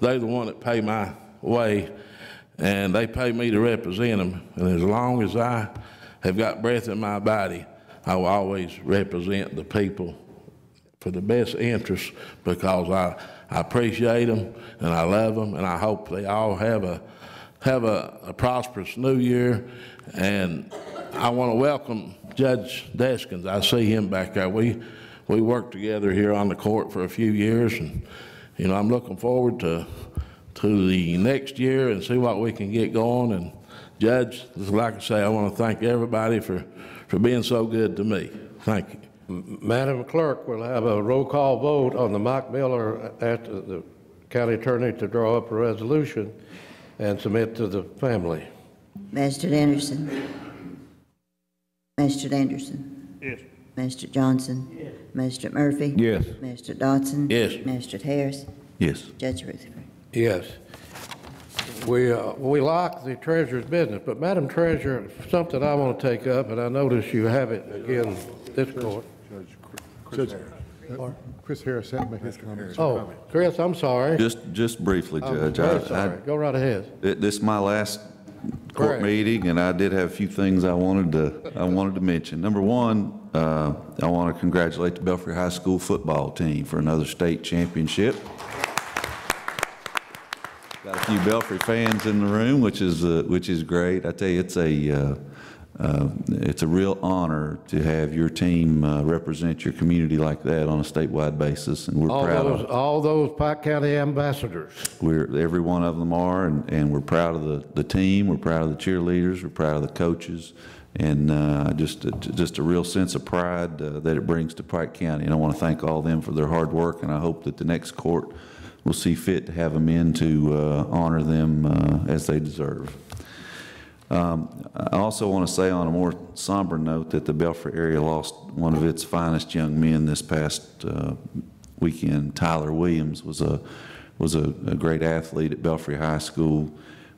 they're the one that pay my way, and they pay me to represent them. And as long as I have got breath in my body, I will always represent the people for the best interest because I appreciate them and I love them, and I hope they all have a prosperous new year. And I want to welcome Judge Deskins. I see him back there. We worked together here on the court for a few years, and you know, I'm looking forward to the next year and see what we can get going. And Judge, like I say, I want to thank everybody for being so good to me. Thank you. Madam Clerk, we'll have a roll call vote on the Mike Miller, after the county attorney to draw up a resolution and submit to the family. Mr. Anderson. Mr. Anderson. Yes. Mr. Johnson. Yes. Mr. Murphy. Yes. Mr. Dodson. Yes. Mr. Harris. Yes. Judge Rutherford. Yes. We like the treasurer's business, but Madam Treasurer, something I want to take up, and I notice you have it again this court. Chris Harris had to make his comments. Oh, Chris, I'm sorry. Just briefly, I'm Judge. very sorry. Go right ahead. This is my last court Correct. meeting, and I did have a few things I wanted to mention. Number one, I want to congratulate the Belfry High School football team for another state championship. Got a few Belfry fans in the room, which is great. I tell you, it's a real honor to have your team represent your community like that on a statewide basis, and we're proud of all those Pike County ambassadors. Every one of them are, and we're proud of the team. We're proud of the cheerleaders. We're proud of the coaches, and just a real sense of pride that it brings to Pike County. And I want to thank all of them for their hard work, and I hope that the next court will see fit to have them in to honor them as they deserve. I also want to say on a more somber note that the Belfry area lost one of its finest young men this past weekend. Tyler Williams was a great athlete at Belfry High School,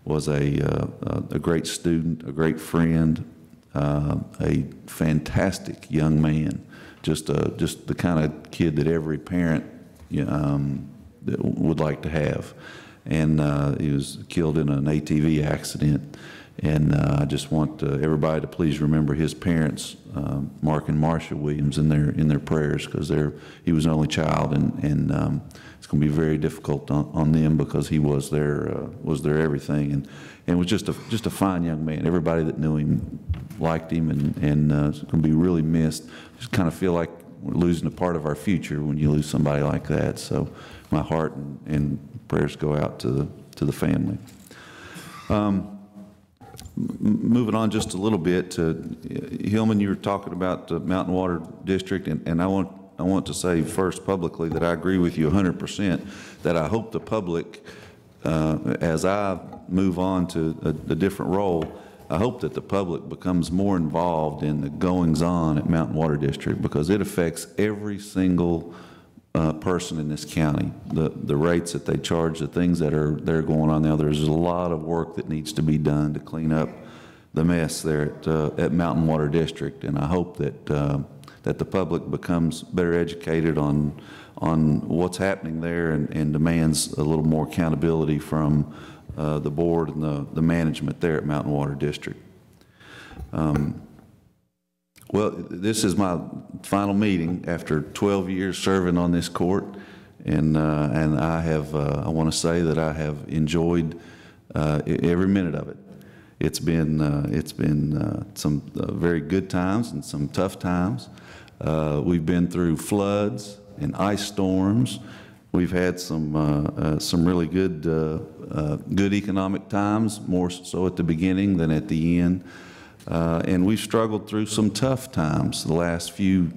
was a great student, a great friend, a fantastic young man, just the kind of kid that every parent would like to have. And he was killed in an ATV accident. And I just want everybody to please remember his parents, Mark and Marcia Williams, in their prayers, because he was an only child, and it's going to be very difficult on them, because he was their everything, and was just a fine young man. Everybody that knew him liked him, and it's going to be really missed. Just kind of feel like we're losing a part of our future when you lose somebody like that. So my heart and prayers go out to the family. Moving on just a little bit to Hillman, you were talking about the Mountain Water District, and I want to say first publicly that I agree with you 100%, that I hope the public, as I move on to a different role, I hope that the public becomes more involved in the goings-on at Mountain Water District, because it affects every single person in this county. The rates that they charge, the things that are going on now, there's a lot of work that needs to be done to clean up the mess there at Mountain Water District, and I hope that the public becomes better educated on what's happening there, and demands a little more accountability from the board and the management there at Mountain Water District. Well, this is my final meeting after 12 years serving on this court, and I want to say that I have enjoyed every minute of it. It's been some very good times and some tough times. We've been through floods and ice storms. We've had some really good economic times, more so at the beginning than at the end. And we've struggled through some tough times. The last few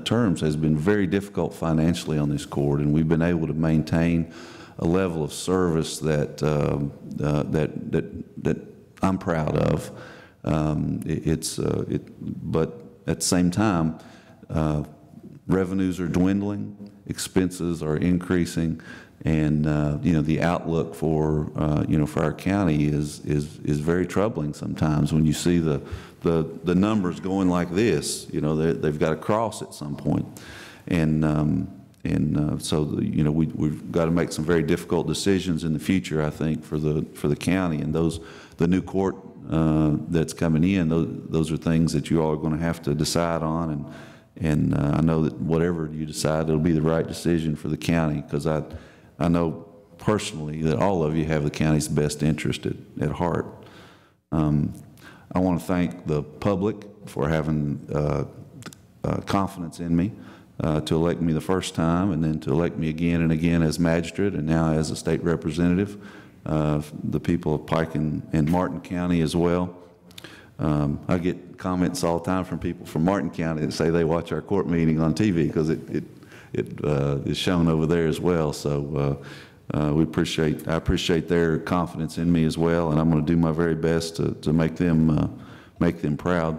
terms has been very difficult financially on this court, and we've been able to maintain a level of service that I'm proud of. But at the same time, revenues are dwindling, expenses are increasing, and the outlook for our county is very troubling sometimes. When you see the numbers going like this, they've got to cross at some point, so we've got to make some very difficult decisions in the future, I think, for the county, and the new court that's coming in. Those are things that you all are going to have to decide on, and I know that whatever you decide, it'll be the right decision for the county, because I know personally that all of you have the county's best interest at heart. I want to thank the public for having confidence in me to elect me the first time, and then to elect me again and again as magistrate, and now as a state representative, the people of Pike and Martin County as well. I get comments all the time from people from Martin County that say they watch our court meeting on TV, because it is shown over there as well. So I appreciate their confidence in me as well, and I'm going to do my very best to make them proud.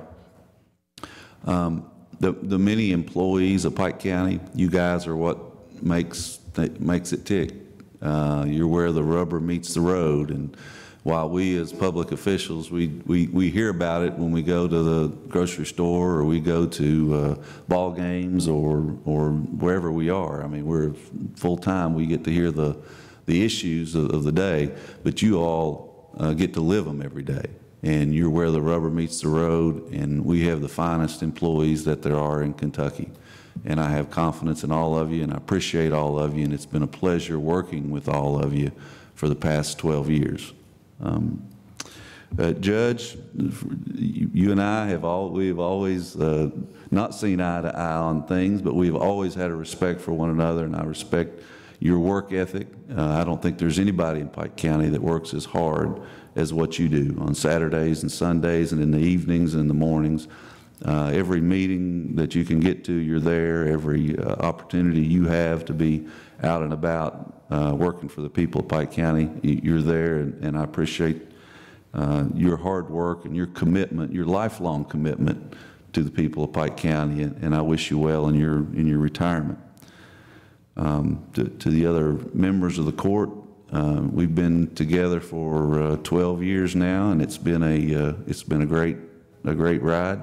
The many employees of Pike County, you guys are what makes it tick. You're where the rubber meets the road, and while we as public officials, we hear about it when we go to the grocery store, or we go to ball games, or wherever we are. I mean, we're full-time. We get to hear the issues of the day, but you all get to live them every day. And you're where the rubber meets the road, and we have the finest employees that there are in Kentucky. And I have confidence in all of you, and I appreciate all of you, and it's been a pleasure working with all of you for the past 12 years. Judge, you and I we've always not seen eye to eye on things, but we've always had a respect for one another, and I respect your work ethic. I don't think there's anybody in Pike County that works as hard as what you do on Saturdays and Sundays, and in the evenings and in the mornings. Every meeting that you can get to, you're there. Every opportunity you have to be out and about working for the people of Pike County, you're there, and I appreciate your hard work and your commitment, your lifelong commitment to the people of Pike County, and I wish you well in your retirement. To the other members of the court, we've been together for 12 years now, and it's been a great ride.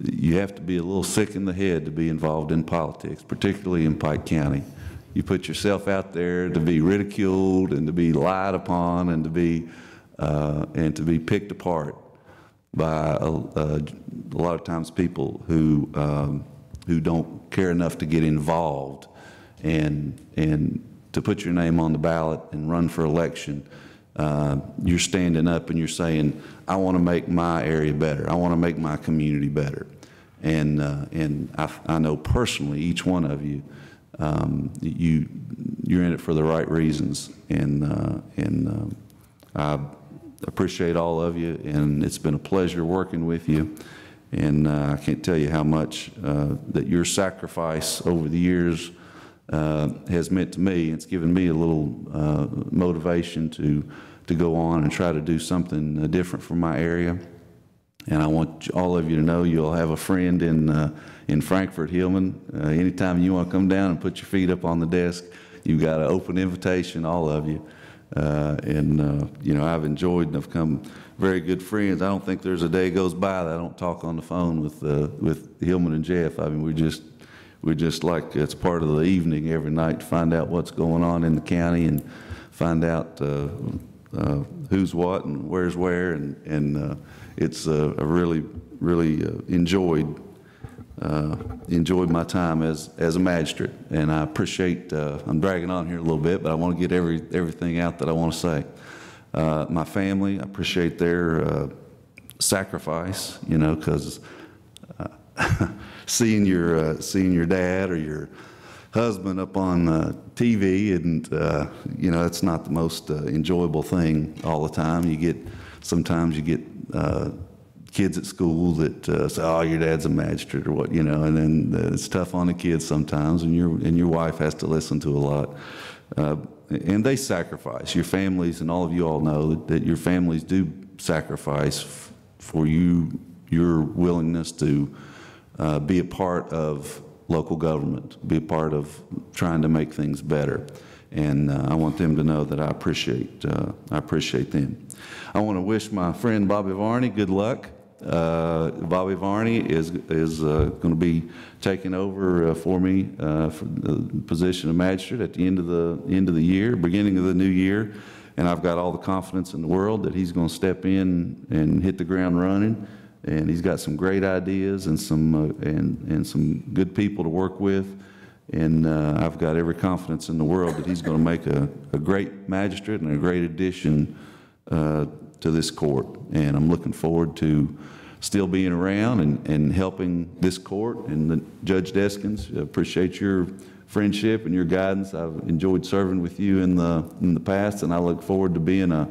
You have to be a little sick in the head to be involved in politics, particularly in Pike County. You put yourself out there to be ridiculed and to be lied upon and to be and to be picked apart by a lot of times people who don't care enough to get involved and to put your name on the ballot and run for election. You're standing up and you're saying, I want to make my area better. I want to make my community better. And I know personally, each one of you, you're in it for the right reasons. And I appreciate all of you, and it's been a pleasure working with you. And I can't tell you how much that your sacrifice over the years has meant to me. It's given me a little motivation to go on and try to do something different for my area. And I want all of you to know you'll have a friend in Frankfort, Hillman. Anytime you want to come down and put your feet up on the desk, you've got an open invitation, all of you. You know, I've enjoyed and have become very good friends. I don't think there's a day goes by that I don't talk on the phone with Hillman and Jeff. I mean, we're just like it's part of the evening every night to find out what's going on in the county and find out who's what and where's where, and it's a really enjoyed my time as a magistrate, and I appreciate. I'm dragging on here a little bit, but I want to get everything out that I want to say. My family, I appreciate their sacrifice, you know, because seeing your dad or your husband up on TV, and you know, it's not the most enjoyable thing all the time. Sometimes you get kids at school that say, "Oh, your dad's a magistrate," or what, you know, and then it's tough on the kids sometimes, and your wife has to listen to a lot. And they sacrifice. Your families, and all of you all know that your families do sacrifice for your willingness to be a part of local government, be a part of trying to make things better. And I want them to know that I appreciate them. I want to wish my friend Bobby Varney good luck. Bobby Varney is going to be taking over for me for the position of magistrate at the end of the year, beginning of the new year, and I've got all the confidence in the world that he's going to step in and hit the ground running. And he's got some great ideas and some good people to work with, and I've got every confidence in the world that he's going to make a great magistrate and a great addition to this court. And I'm looking forward to still being around and helping this court. And Judge Deskins, I appreciate your friendship and your guidance. I've enjoyed serving with you in the past, and I look forward to being a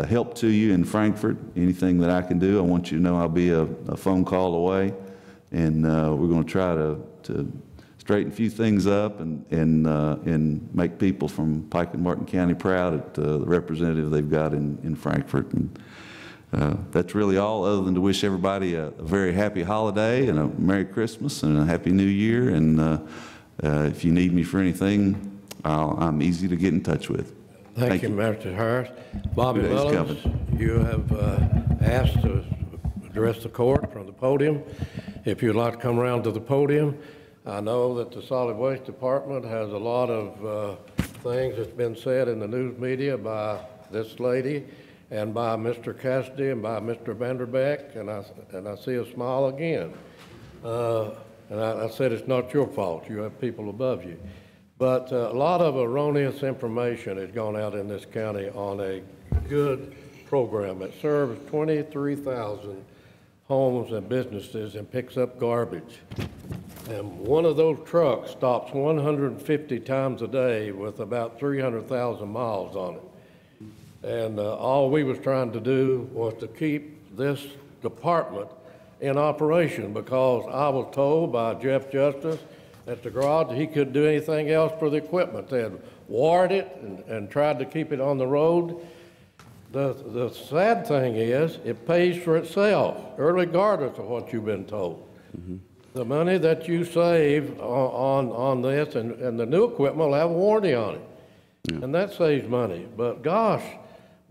help to you in Frankfort. Anything that I can do, I want you to know I'll be a phone call away, and we're going to try to straighten a few things up and make people from Pike and Martin County proud at the representative they've got in Frankfort. And that's really all, other than to wish everybody a very happy holiday and a Merry Christmas and a Happy New Year. And if you need me for anything, I'm easy to get in touch with. Thank you, Mr. Harris. Bobby Mullins, you have asked to address the court from the podium. If you'd like to come around to the podium, I know that the Solid Waste Department has a lot of things that's been said in the news media by this lady and by Mr. Cassidy and by Mr. Vanderbeck, and I see a smile again. And I said it's not your fault. You have people above you. But a lot of erroneous information has gone out in this county on a good program that serves 23,000 homes and businesses and picks up garbage. And one of those trucks stops 150 times a day with about 300,000 miles on it. And all we was trying to do was to keep this department in operation, because I was told by Jeff Justice at the garage that he couldn't do anything else for the equipment. They had wired it and tried to keep it on the road. The sad thing is it pays for itself, regardless of what you've been told. Mm-hmm. The money that you save on this and the new equipment will have a warranty on it. Yeah. And that saves money. But gosh,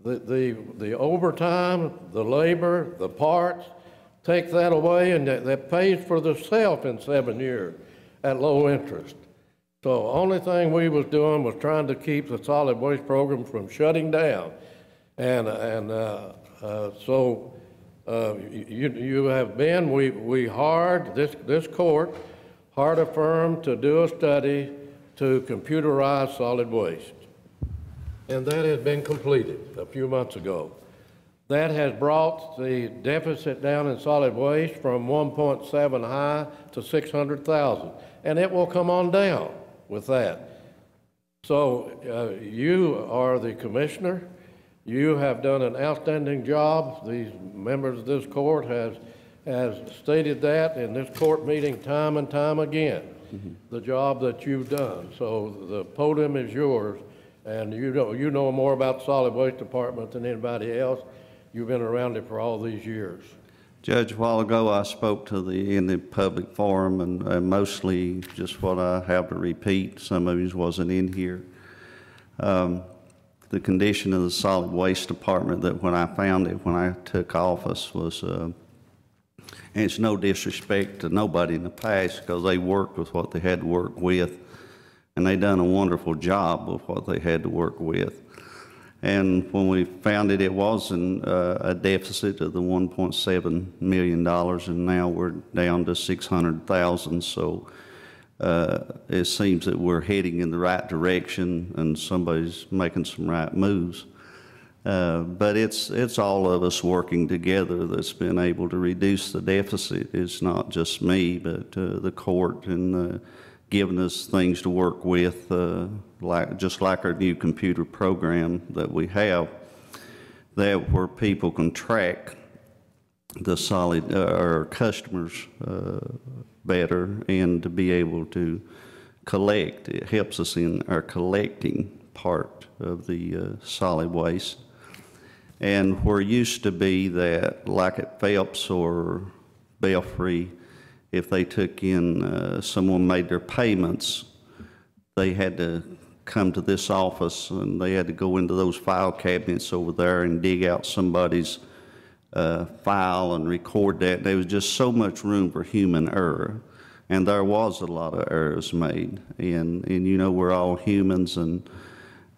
the overtime, the labor, the parts, take that away, and that pays for itself in 7 years at low interest. So only thing we was doing was trying to keep the solid waste program from shutting down. So you have been, we hired, this court hired a firm to do a study to computerize solid waste. And that has been completed a few months ago. That has brought the deficit down in solid waste from 1.7 high to 600,000. And it will come on down with that. So you are the commissioner. You have done an outstanding job. These members of this court has stated that in this court meeting time and time again, the job that you've done. So the podium is yours, and you know more about the solid waste department than anybody else. You've been around it for all these years. Judge, a while ago I spoke to in the public forum, and mostly just what I have to repeat. Some of you wasn't in here. The condition of the solid waste department, that when I found it when I took office, was, and it's no disrespect to nobody in the past, because they worked with what they had to work with, and they done a wonderful job with what they had to work with. And when we found it, it wasn't a deficit of the $1.7 million, and now we're down to 600,000. So it seems that we're heading in the right direction, and somebody's making some right moves. But it's all of us working together that's been able to reduce the deficit. It's not just me, but the court and giving us things to work with, just like our new computer program that we have, that where people can track the solid our customers better, and to be able to collect. It helps us in our collecting part of the solid waste. And where it used to be that, like at Phelps or Belfry, if they took in, someone made their payments, they had to come to this office, and they had to go into those file cabinets over there and dig out somebody's file and record that. There was just so much room for human error, and there was a lot of errors made. And you know, we're all humans, and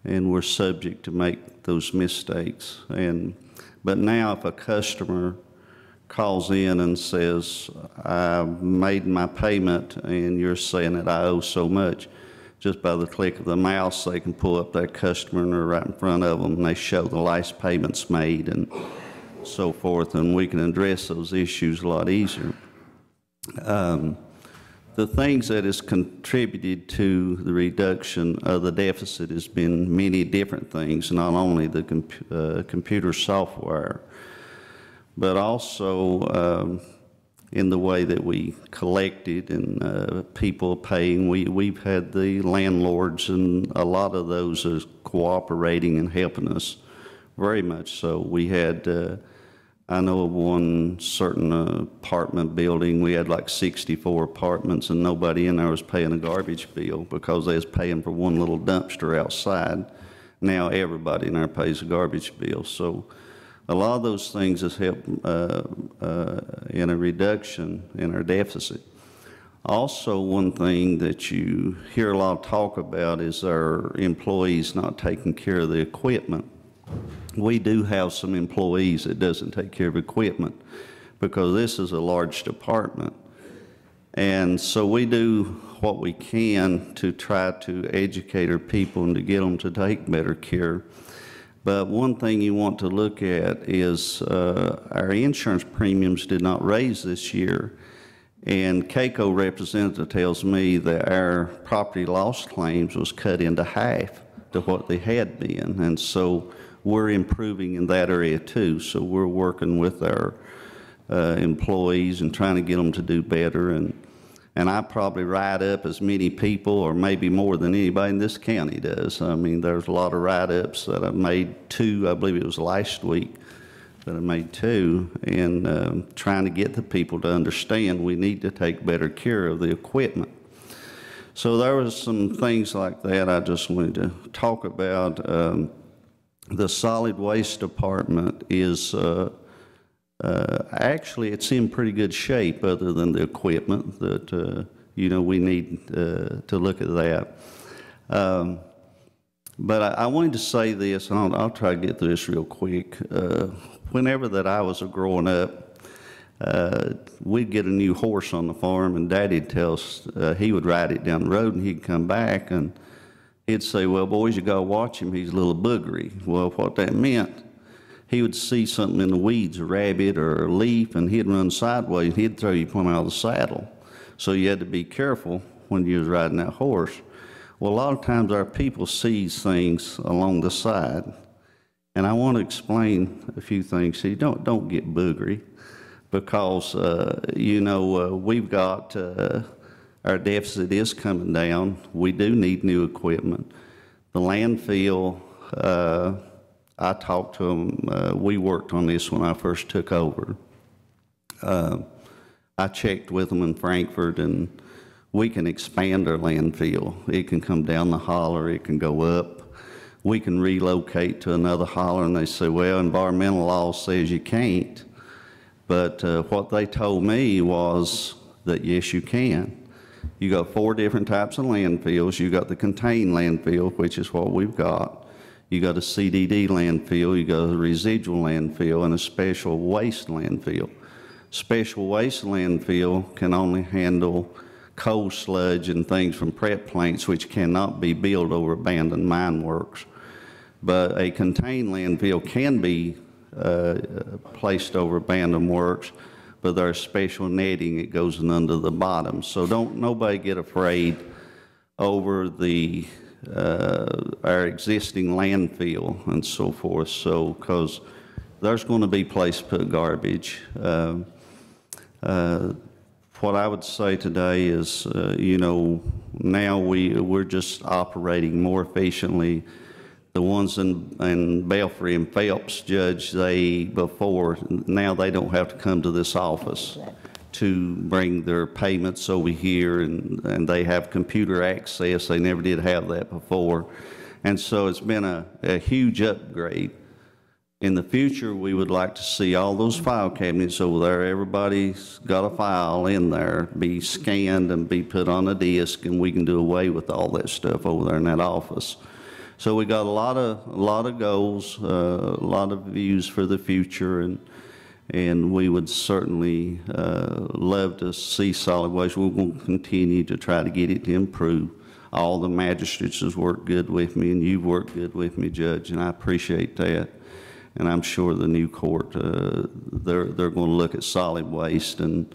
we're subject to make those mistakes. But now if a customer calls in and says, I made my payment and you're saying that I owe so much, just by the click of the mouse, they can pull up that customer and they're right in front of them, and they show the last payments made and so forth, and we can address those issues a lot easier. The things that has contributed to the reduction of the deficit has been many different things, not only the computer software, but also in the way that we collected and people paying. We've had the landlords, and a lot of those are cooperating and helping us very much so. We had, I know of one certain apartment building, we had like 64 apartments, and nobody in there was paying a garbage bill because they was paying for one little dumpster outside. Now everybody in there pays a garbage bill. So a lot of those things has helped in a reduction in our deficit. Also, one thing that you hear a lot of talk about is our employees not taking care of the equipment. We do have some employees that doesn't take care of equipment because this is a large department. And so we do what we can to try to educate our people and to get them to take better care. But one thing you want to look at is our insurance premiums did not raise this year. And CAECO representative tells me that our property loss claims was cut into half to what they had been. And so we're improving in that area too. So we're working with our employees and trying to get them to do better. And I probably write up as many people, or maybe more than anybody in this county does. I mean, there's a lot of write-ups that I've made two, I believe it was last week, that I made two, and trying to get the people to understand we need to take better care of the equipment. So there was some things like that I just wanted to talk about. The solid waste department is actually, it's in pretty good shape, other than the equipment that, you know, we need to look at that. But I wanted to say this, and I'll try to get through this real quick. Whenever that I was growing up, we'd get a new horse on the farm, and Daddy'd tell us he would ride it down the road, and he'd come back, and he'd say, well, boys, you got to watch him. He's a little boogery. Well, what that meant, he would see something in the weeds, a rabbit or a leaf, and he'd run sideways, and he'd throw you plumb out of the saddle. So you had to be careful when you was riding that horse. Well, a lot of times our people sees things along the side, and I want to explain a few things. See, don't get boogery, because we've got our deficit is coming down. We do need new equipment. The landfill, I talked to them. We worked on this when I first took over. I checked with them in Frankfurt, and we can expand our landfill. It can come down the holler, it can go up. We can relocate to another holler, and they say, well, environmental law says you can't. But what they told me was that yes, you can. You got 4 different types of landfills. You got the contained landfill, which is what we've got. You got a CDD landfill, you got a residual landfill, and a special waste landfill. Special waste landfill can only handle coal sludge and things from prep plants, which cannot be built over abandoned mine works. But a contained landfill can be placed over abandoned works, but there's special netting. It goes in under the bottom. So don't nobody get afraid over the our existing landfill and so forth. So, because there's going to be place to put garbage. What I would say today is, now we're just operating more efficiently. The ones in Belfry and Phelps, Judge, now they don't have to come to this office to bring their payments over here, and they have computer access. They never did have that before. And so it's been a huge upgrade. In the future, we would like to see all those file cabinets over there. Everybody's got a file in there, be scanned and be put on a disk, and we can do away with all that stuff over there in that office. So we got a lot of goals, a lot of views for the future, and we would certainly love to see solid waste. We're going to continue to try to get it to improve. All the magistrates has worked good with me, and you've worked good with me, Judge, and I appreciate that. And I'm sure the new court, they're going to look at solid waste and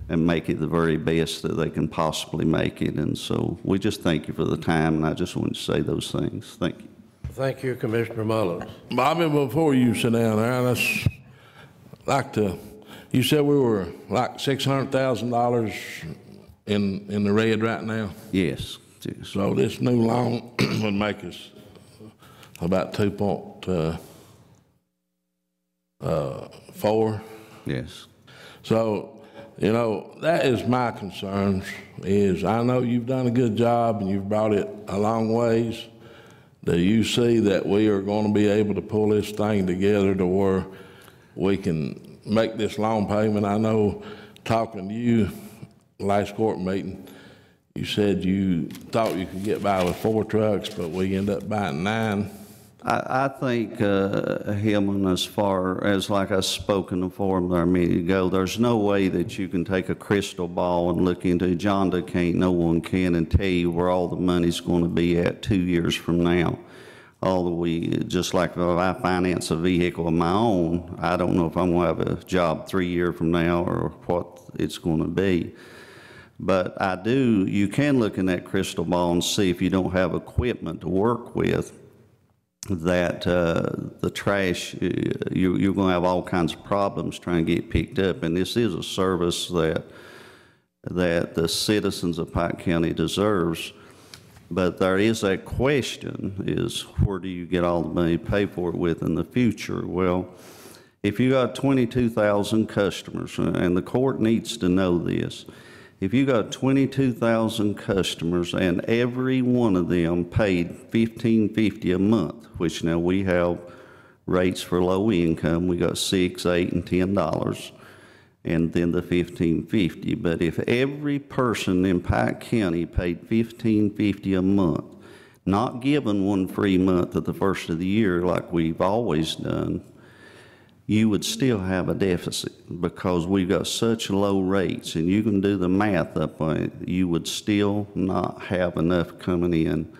make it the very best that they can possibly make it. And so we just thank you for the time, and I just wanted to say those things. Thank you. Thank you, Commissioner Mullins. Bobby, before you sit down there, you said we were like $600,000 in the red right now? Yes. So this new loan would make us about 2.4. Yes. So, that is my concerns, is I know you've done a good job and you've brought it a long ways. Do you see that we are going to be able to pull this thing together to where we can make this loan payment? I know, talking to you last court meeting, you said you thought you could get by with 4 trucks, but we end up buying 9. I think, Hillman, as far as like I spoke in the forum there a minute ago, there's no way that you can take a crystal ball and look into John can't, no one can, and tell you where all the money's going to be at 2 years from now. Just like if I finance a vehicle of my own, I don't know if I'm going to have a job 3 years from now or what it's going to be. But you can look in that crystal ball and see if you don't have equipment to work with, that the trash, you're going to have all kinds of problems trying to get picked up. And this is a service that the citizens of Pike County deserves. But there is that question, is where do you get all the money to pay for it with in the future? Well, if you got 22,000 customers, and the court needs to know this, if you got 22,000 customers and every one of them paid $15.50 a month, which now we have rates for low income, we got $6, $8, and $10, and then the $15.50. But if every person in Pike County paid $15.50 a month, not given one free month at the first of the year like we've always done, you would still have a deficit because we've got such low rates, and you can do the math up on it, you would still not have enough coming in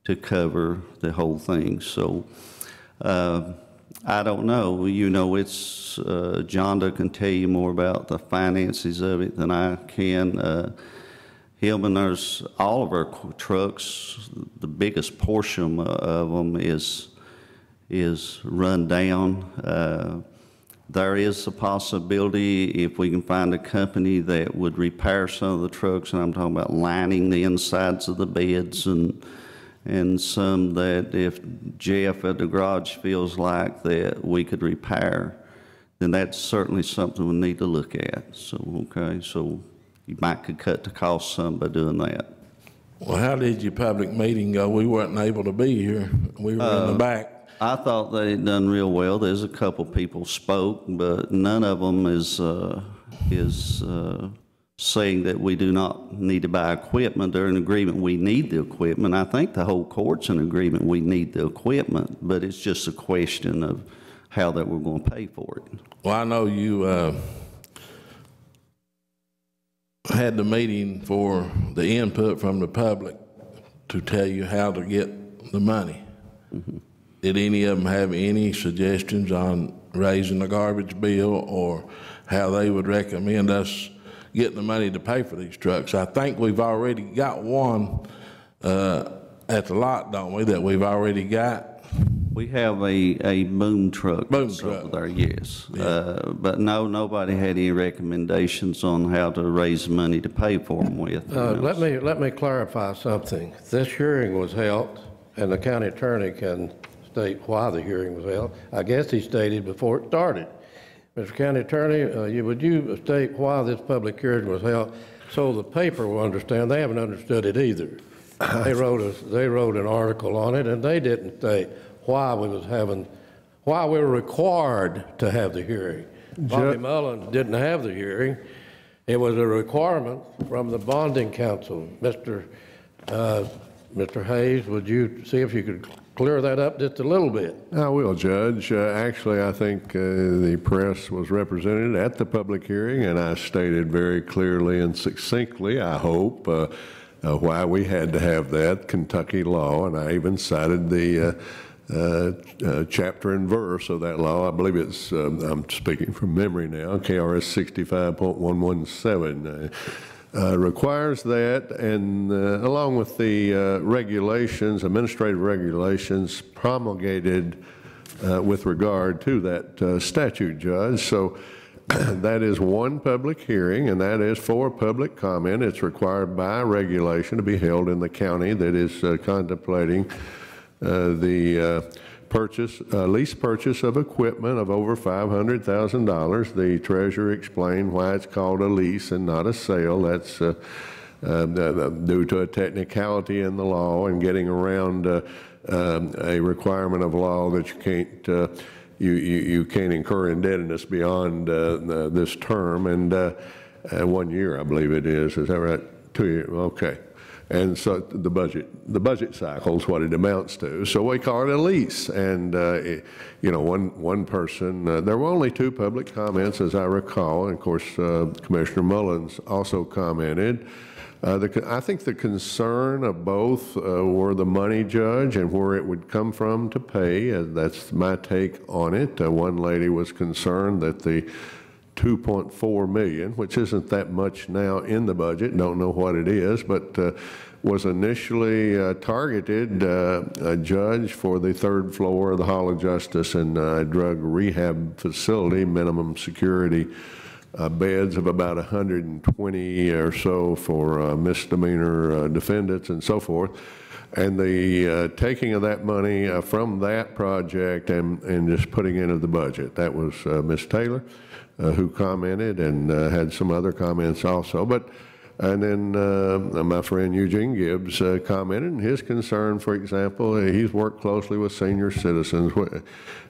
to cover the whole thing. So I don't know. You know, it's Jonda can tell you more about the finances of it than I can. Him and there's all of our trucks, the biggest portion of them is run down. There is a possibility if we can find a company that would repair some of the trucks, and I'm talking about lining the insides of the beds and some that if Jeff at the garage feels like that we could repair, then that's certainly something we need to look at. So, okay, so you might could cut the cost some by doing that. Well, how did your public meeting go? We weren't able to be here. We were in the back. I thought they had done real well. There's a couple people spoke, but none of them is saying that we do not need to buy equipment. They're in agreement we need the equipment. I think the whole court's in agreement we need the equipment, but it's just a question of how that we're going to pay for it. Well, I know you had the meeting for the input from the public to tell you how to get the money. Mm-hmm. Did any of them have any suggestions on raising the garbage bill or how they would recommend us getting the money to pay for these trucks? I think we've already got one at the lot, don't we, that we've already got? We have a boom truck. Boom truck. Over there, yes. Yeah. But no, nobody had any recommendations on how to raise money to pay for them with. Let me clarify something. This hearing was held, and the county attorney can state why the hearing was held. I guess he stated before it started. Mr. County Attorney, would you state why this public hearing was held so the paper will understand? They haven't understood it either. They wrote an article on it, and they didn't state why we were required to have the hearing. Bobby Mullins didn't have the hearing. It was a requirement from the bonding council. Mr. Hayes, would you see if you could clear that up just a little bit? I will, Judge. Actually, I think the press was represented at the public hearing, and I stated very clearly and succinctly, I hope, why we had to have that Kentucky law, and I even cited the chapter and verse of that law. I believe it's, I'm speaking from memory now, KRS 65.117. Requires that, and along with the regulations, administrative regulations promulgated with regard to that statute, Judge. So that is one public hearing, and that is for public comment. It's required by regulation to be held in the county that is contemplating the lease purchase of equipment of over $500,000. The treasurer explained why it's called a lease and not a sale. That's due to a technicality in the law and getting around a requirement of law that you can't you can't incur indebtedness beyond this term, and 1 year, I believe it is. Is that right? 2 years. Okay. And so the budget cycle is what it amounts to. So we call it a lease. And, you know, one person, there were only 2 public comments, as I recall. And of course, Commissioner Mullins also commented. I think the concern of both were the money, Judge, and where it would come from to pay. That's my take on it. One lady was concerned that the $2.4 million, which isn't that much now in the budget, don't know what it is, but was initially targeted, a judge, for the 3rd floor of the Hall of Justice and drug rehab facility, minimum security beds of about 120 or so for misdemeanor defendants and so forth. And the taking of that money from that project and just putting it into the budget. That was Ms. Taylor, who commented, and had some other comments also. And then my friend Eugene Gibbs commented, and his concern, for example, he's worked closely with senior citizens.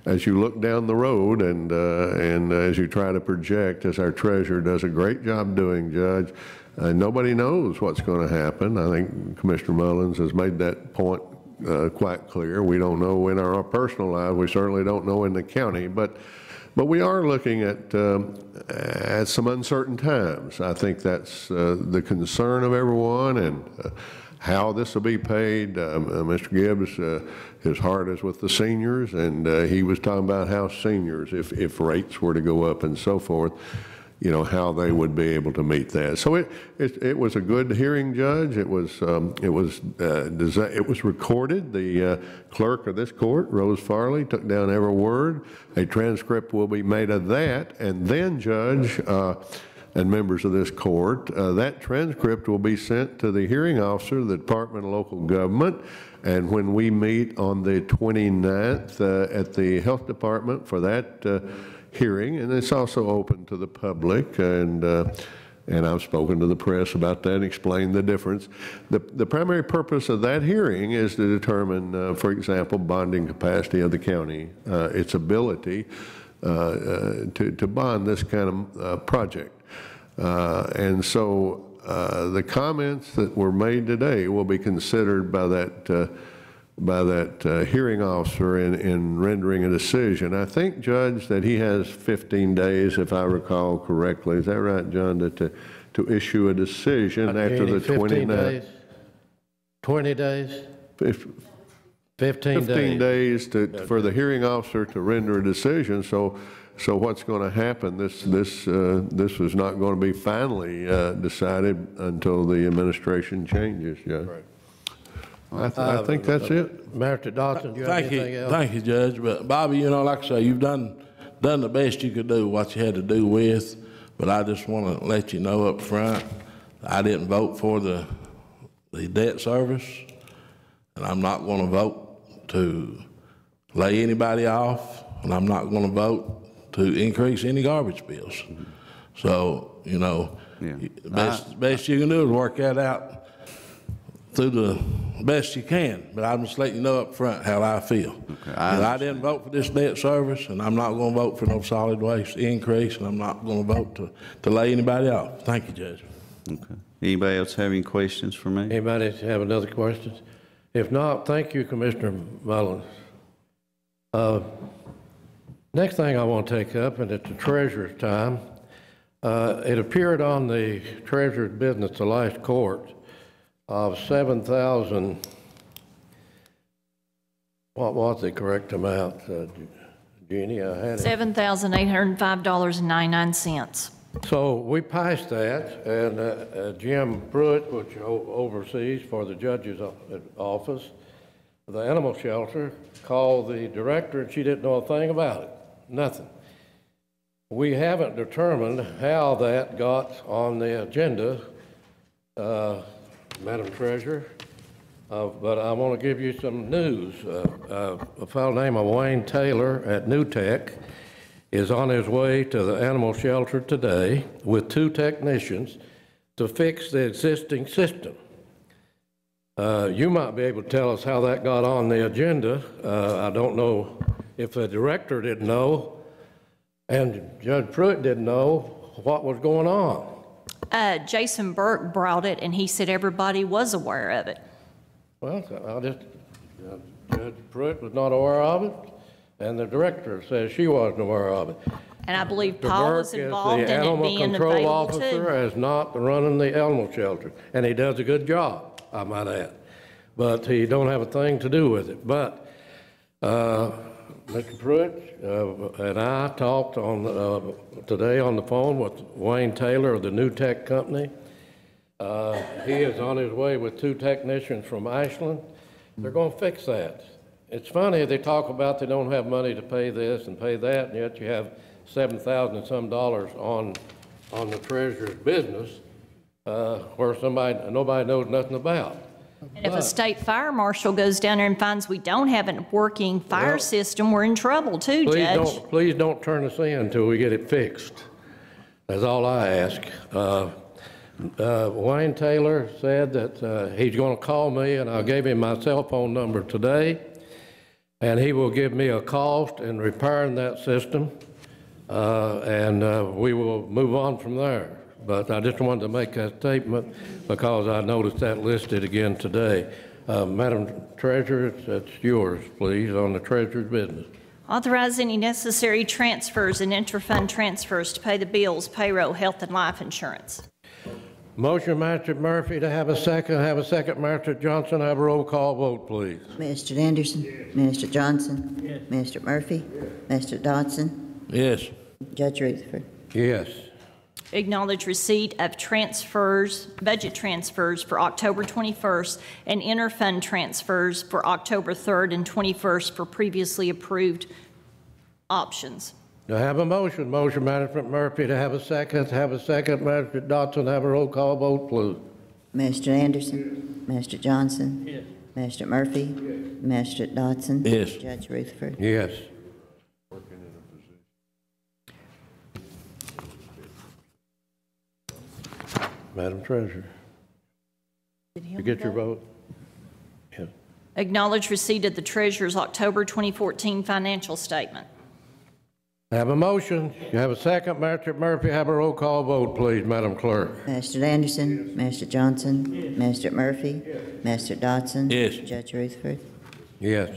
As you look down the road and as you try to project, as our treasurer does a great job doing, Judge, nobody knows what's going to happen. I think Commissioner Mullins has made that point quite clear. We don't know in our personal lives. We certainly don't know in the county, but we are looking at some uncertain times. I think that's the concern of everyone, and how this will be paid. Mr. Gibbs, his heart is with the seniors, and he was talking about how seniors, if rates were to go up and so forth, you know, how they would be able to meet that. So it was a good hearing, Judge. It was recorded. The clerk of this court, Rose Farley, took down every word. A transcript will be made of that, and then, Judge, and members of this court, that transcript will be sent to the hearing officer of the Department of Local Government, and when we meet on the 29th at the Health Department for that hearing, and it's also open to the public, and I've spoken to the press about that and explained the difference. The primary purpose of that hearing is to determine, for example, bonding capacity of the county, its ability to bond this kind of project. And so the comments that were made today will be considered by that hearing officer in rendering a decision. I think, Judge, that he has 15 days, if I recall correctly. Is that right, John, to issue a decision after the 29th? 20 days? 15 days for the hearing officer to render a decision. So what's going to happen? This is not going to be finally decided until the administration changes. Yeah. Right. I think that's it. Master Dodson, do you have anything else? Thank you, Judge. But Bobby, you know, like I say, you've done the best you could do, what you had to do with. But I just want to let you know up front, I didn't vote for the debt service, and I'm not going to vote to lay anybody off, and I'm not going to vote to increase any garbage bills. So, you know, best you can do is work that out through the best you can, but I'm just letting you know up front how I feel. Okay, I didn't vote for this debt service, and I'm not going to vote for no solid waste increase, and I'm not going to vote to lay anybody off. Thank you, Judge. Okay. Anybody else have any questions for me? Anybody have another question? If not, thank you, Commissioner Mullins. Next thing I want to take up, and it's the treasurer's time. It appeared on the treasurer's business, the last court, of 7,000, what was the correct amount, Jeannie? I had it. $7,805.99. So we passed that, and Jim Pruitt, which oversees for the judge's office, the animal shelter, called the director, and she didn't know a thing about it, nothing. We haven't determined how that got on the agenda, Madam Treasurer, but I want to give you some news. A fellow named Wayne Taylor at New Tech is on his way to the animal shelter today with 2 technicians to fix the existing system. You might be able to tell us how that got on the agenda. I don't know if the director didn't know and Judge Pruitt didn't know what was going on. Jason Burke brought it, and he said everybody was aware of it. Well, Judge Pruitt was not aware of it, and the director says she wasn't aware of it. And I believe Paul was involved in it being available too. The animal control officer is not running the animal shelter, and he does a good job, I might add. But he don't have a thing to do with it. But Mr. Pruitt and I talked today on the phone with Wayne Taylor of the New Tech Company. He is on his way with 2 technicians from Ashland. They're going to fix that. It's funny, they talk about they don't have money to pay this and pay that, and yet you have $7,000 and some on the treasurer's business where nobody knows nothing about. And if a state fire marshal goes down there and finds we don't have a working fire system, we're in trouble too, Judge. Please don't turn us in until we get it fixed. That's all I ask. Wayne Taylor said that he's going to call me, and I gave him my cell phone number today, and he will give me a cost in repairing that system, and we will move on from there. But I just wanted to make that statement because I noticed that listed again today. Madam Treasurer, that's yours, please, on the Treasurer's business. Authorize any necessary transfers and interfund transfers to pay the bills, payroll, health, and life insurance. Motion, Magistrate Murphy, to have a second. Have a second, Magistrate Johnson. Have a roll call vote, please. Magistrate Anderson. Magistrate Johnson. Yes. Magistrate Murphy. Magistrate Dodson. Yes. Judge Rutherford. Yes. Acknowledge receipt of transfers, budget transfers for October 21st and interfund transfers for October 3rd and 21st for previously approved options. Do I have a motion? Motion, Magistrate Murphy, to have a second. Have a second, Magistrate Dodson. Have a roll call vote, please. Magistrate Anderson. Yes. Magistrate Johnson. Yes. Magistrate Murphy. Yes. Magistrate Dodson. Yes. Judge Rutherford. Yes. Madam Treasurer, you get your vote? Yes. Acknowledge receipt of the Treasurer's October 2014 financial statement. I have a motion. You have a second. Magistrate Murphy, have a roll call vote, please, Madam Clerk. Magistrate Anderson. Yes. Magistrate Johnson. Yes. Magistrate Murphy. Yes. Magistrate Dodson. Yes. Judge Rutherford. Yes.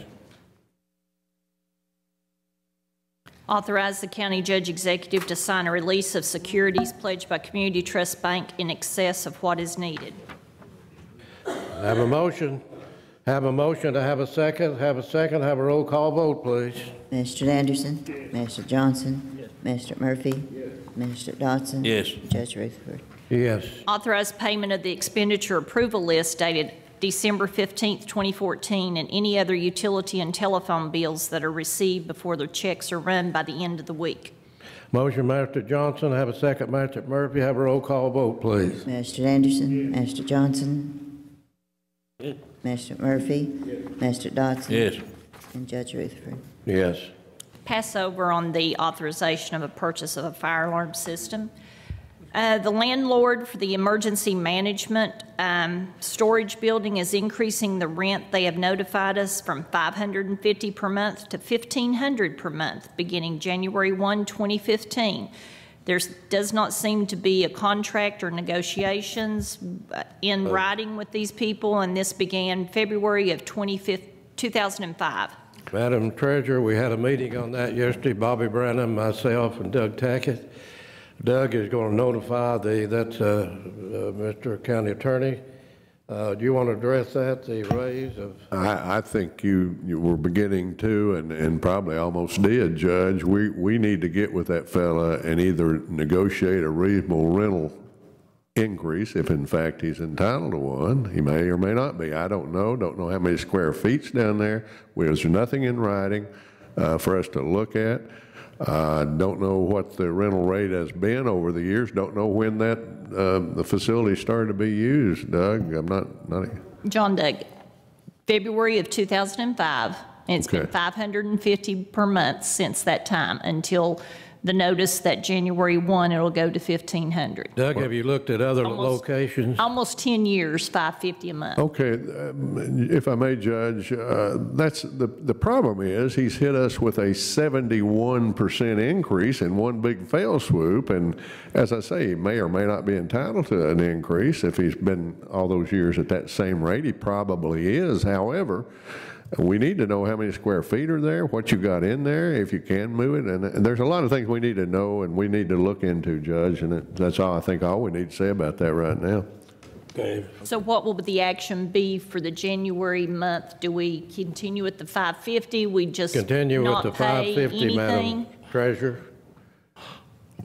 Authorize the county judge executive to sign a release of securities pledged by Community Trust Bank in excess of what is needed. I have a motion. Have a motion to have a second. Have a second. Have a roll call vote, please. Magistrate Anderson. Yes. Magistrate Johnson. Yes. Magistrate Murphy. Yes. Magistrate Dodson. Yes. Judge Rutherford. Yes. Authorize payment of the expenditure approval list dated December 15th, 2014, and any other utility and telephone bills that are received before the checks are run by the end of the week. Motion, Magistrate Johnson. Have a second, Magistrate Murphy. Have a roll call vote, please. Magistrate Anderson. Yes. Magistrate Johnson. Yes. Magistrate Murphy. Yes. Magistrate Dodson. Yes. And Judge Rutherford. Yes. Pass over on the authorization of a purchase of a fire alarm system. The landlord for the emergency management storage building is increasing the rent. They have notified us from $550 per month to $1,500 per month beginning January 1, 2015. There does not seem to be a contract or negotiations in writing with these people, and this began February of 2005. Madam Treasurer, we had a meeting on that yesterday. Bobby Branham, myself, and Doug Tackett. Doug is going to notify Mr. County Attorney. Do you want to address that, the raise of? I think you were beginning to, and probably almost did, Judge. We need to get with that fella and either negotiate a reasonable rental increase, if in fact he's entitled to one. He may or may not be. I don't know. Don't know how many square feet's down there. There's nothing in writing for us to look at. Don't know what the rental rate has been over the years. Don't know when that the facility started to be used, Doug. I'm not. John Doug, February of 2005. And it's been $550 per month since that time until the notice that January 1 it'll go to $1,500. Doug, have you looked at other locations? Almost 10 years, $550 a month. Okay, if I may, Judge, that's the problem is he's hit us with a 71% increase in one big fail swoop, and as I say, he may or may not be entitled to an increase if he's been all those years at that same rate. He probably is. However, we need to know how many square feet are there, what you got in there, if you can move it, and there's a lot of things we need to know and we need to look into, Judge, and that's all we need to say about that right now. Okay. So what will the action be for the January month? Do we continue with the $550? We just continue with the $550, Madam Treasurer.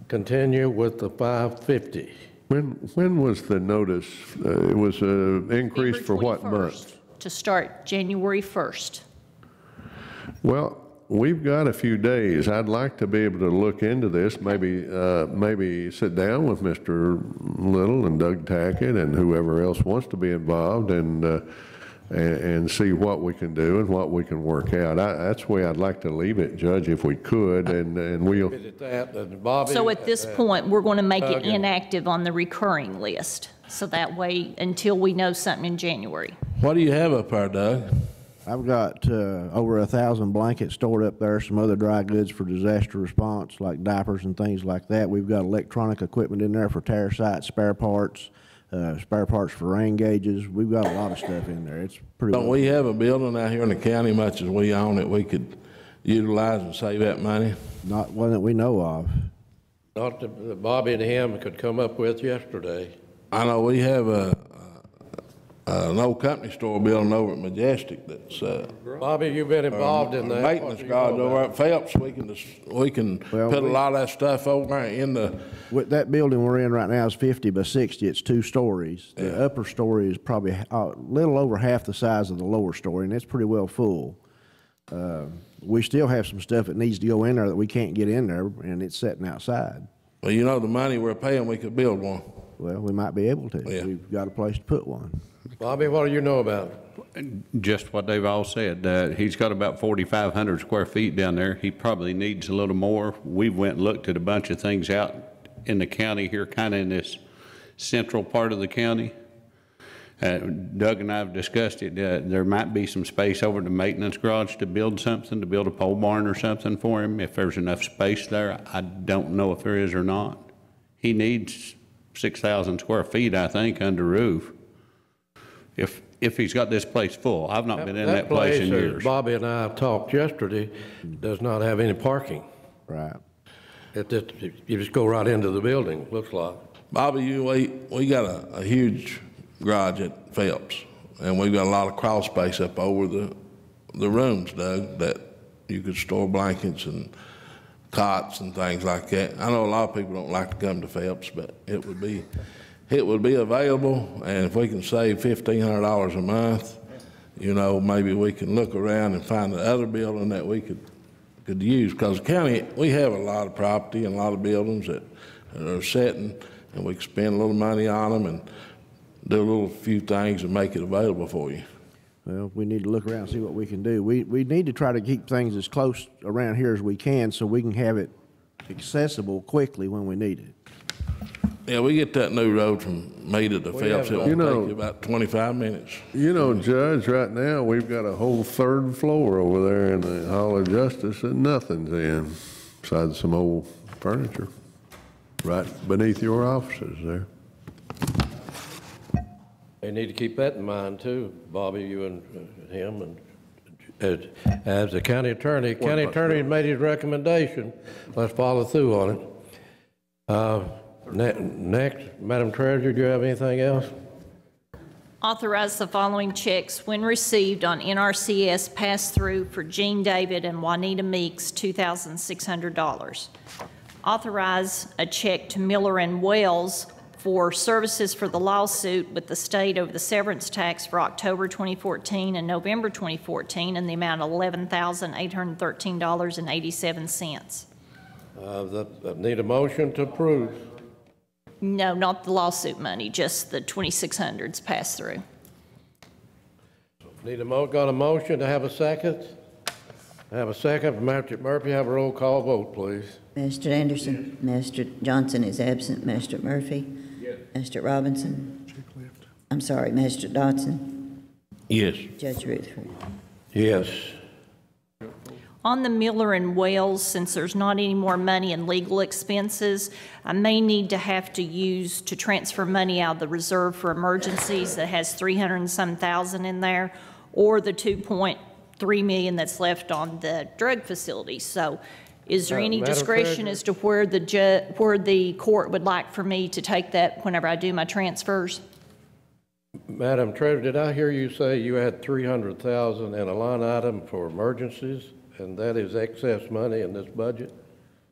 Continue with the $550. When was the notice? It was an increase for what month? To start January 1st. Well, we've got a few days. I'd like to be able to look into this, maybe sit down with Mr. Little and Doug Tackett and whoever else wants to be involved and see what we can do and what we can work out. That's the way I'd like to leave it, Judge, if we could, and we'll. So at this point, we're going to make it inactive on the recurring list. So that way, until we know something in January. What do you have up there, Doug? I've got over 1,000 blankets stored up there, some other dry goods for disaster response, like diapers and things like that. We've got electronic equipment in there for tear site spare parts, spare parts for rain gauges. We've got a lot of stuff in there. It's pretty. Don't we have a building out here in the county, much as we own it, we could utilize and save that money? Not one that we know of. Not that Bobby and him could come up with yesterday. I know we have an old company store building over at Majestic that's Bobby, you've been involved in that. maintenance guards over at Phelps. We can put a lot of that stuff over in the. With that building we're in right now is 50 by 60. It's 2 stories. The upper story is probably a little over half the size of the lower story, and it's pretty well full. We still have some stuff that needs to go in there that we can't get in there, and it's sitting outside. Well, you know, the money we're paying, we could build one. Well, we might be able to. Yeah. We've got a place to put one. Bobby, what do you know about it? Just what they've all said. He's got about 4,500 square feet down there. He probably needs a little more. We went and looked at a bunch of things out in the county here, kind of in this central part of the county. Doug and I have discussed it. There might be some space over the maintenance garage to build something, to build a pole barn or something for him, if there's enough space there. I don't know if there is or not. He needs 6,000 square feet, I think, under roof. If he's got this place full. I've not been in that place in years. Bobby and I talked yesterday, does not have any parking. Right. You just go right into the building, looks like. Bobby, we got a huge garage at Phelps, and we've got a lot of crawl space up over the rooms, Doug, that you could store blankets and cots and things like that. I know a lot of people don't like to come to Phelps, but it would be available, and if we can save $1,500 a month, you know, maybe we can look around and find the other building that we could use, because the county, we have a lot of property and a lot of buildings that are sitting, and we can spend a little money on them and do a little few things and make it available for you. Well, we need to look around and see what we can do. We need to try to keep things as close around here as we can so we can have it accessible quickly when we need it. Yeah, we get that new road from Maida to Phelps. It won't take you about 25 minutes. You know, Judge, right now we've got a whole 3rd floor over there in the Hall of Justice that nothing's in, besides some old furniture, right beneath your offices there. They need to keep that in mind too, Bobby, you and him, and as the county attorney made his recommendation. Let's follow through on it. Next, Madam Treasurer, do you have anything else? Authorize the following checks when received on NRCS pass-through for Gene David and Juanita Meeks, $2,600. Authorize a check to Miller and Wells for services for the lawsuit with the state over the severance tax for October 2014 and November 2014 in the amount of $11,813.87. Need a motion to approve. No, not the lawsuit money, just the 2,600s pass through. Got a motion to have a second? Have a second. Mr. Murphy, have a roll call vote, please. Mr. Anderson? Mr. Johnson is absent. Mr. Murphy? Yes. Mr. Robinson? I'm sorry, Mr. Dodson? Yes. Judge Rutherford? Yes. On the Miller and Wells, since there's not any more money in legal expenses, I may need to have to transfer money out of the reserve for emergencies that has 300 and some thousand in there, or the 2.3 million that's left on the drug facility. So is there any discretion as to where the court would like for me to take that whenever I do my transfers? Madam Treasurer, did I hear you say you had 300,000 in a line item for emergencies? And that is excess money in this budget?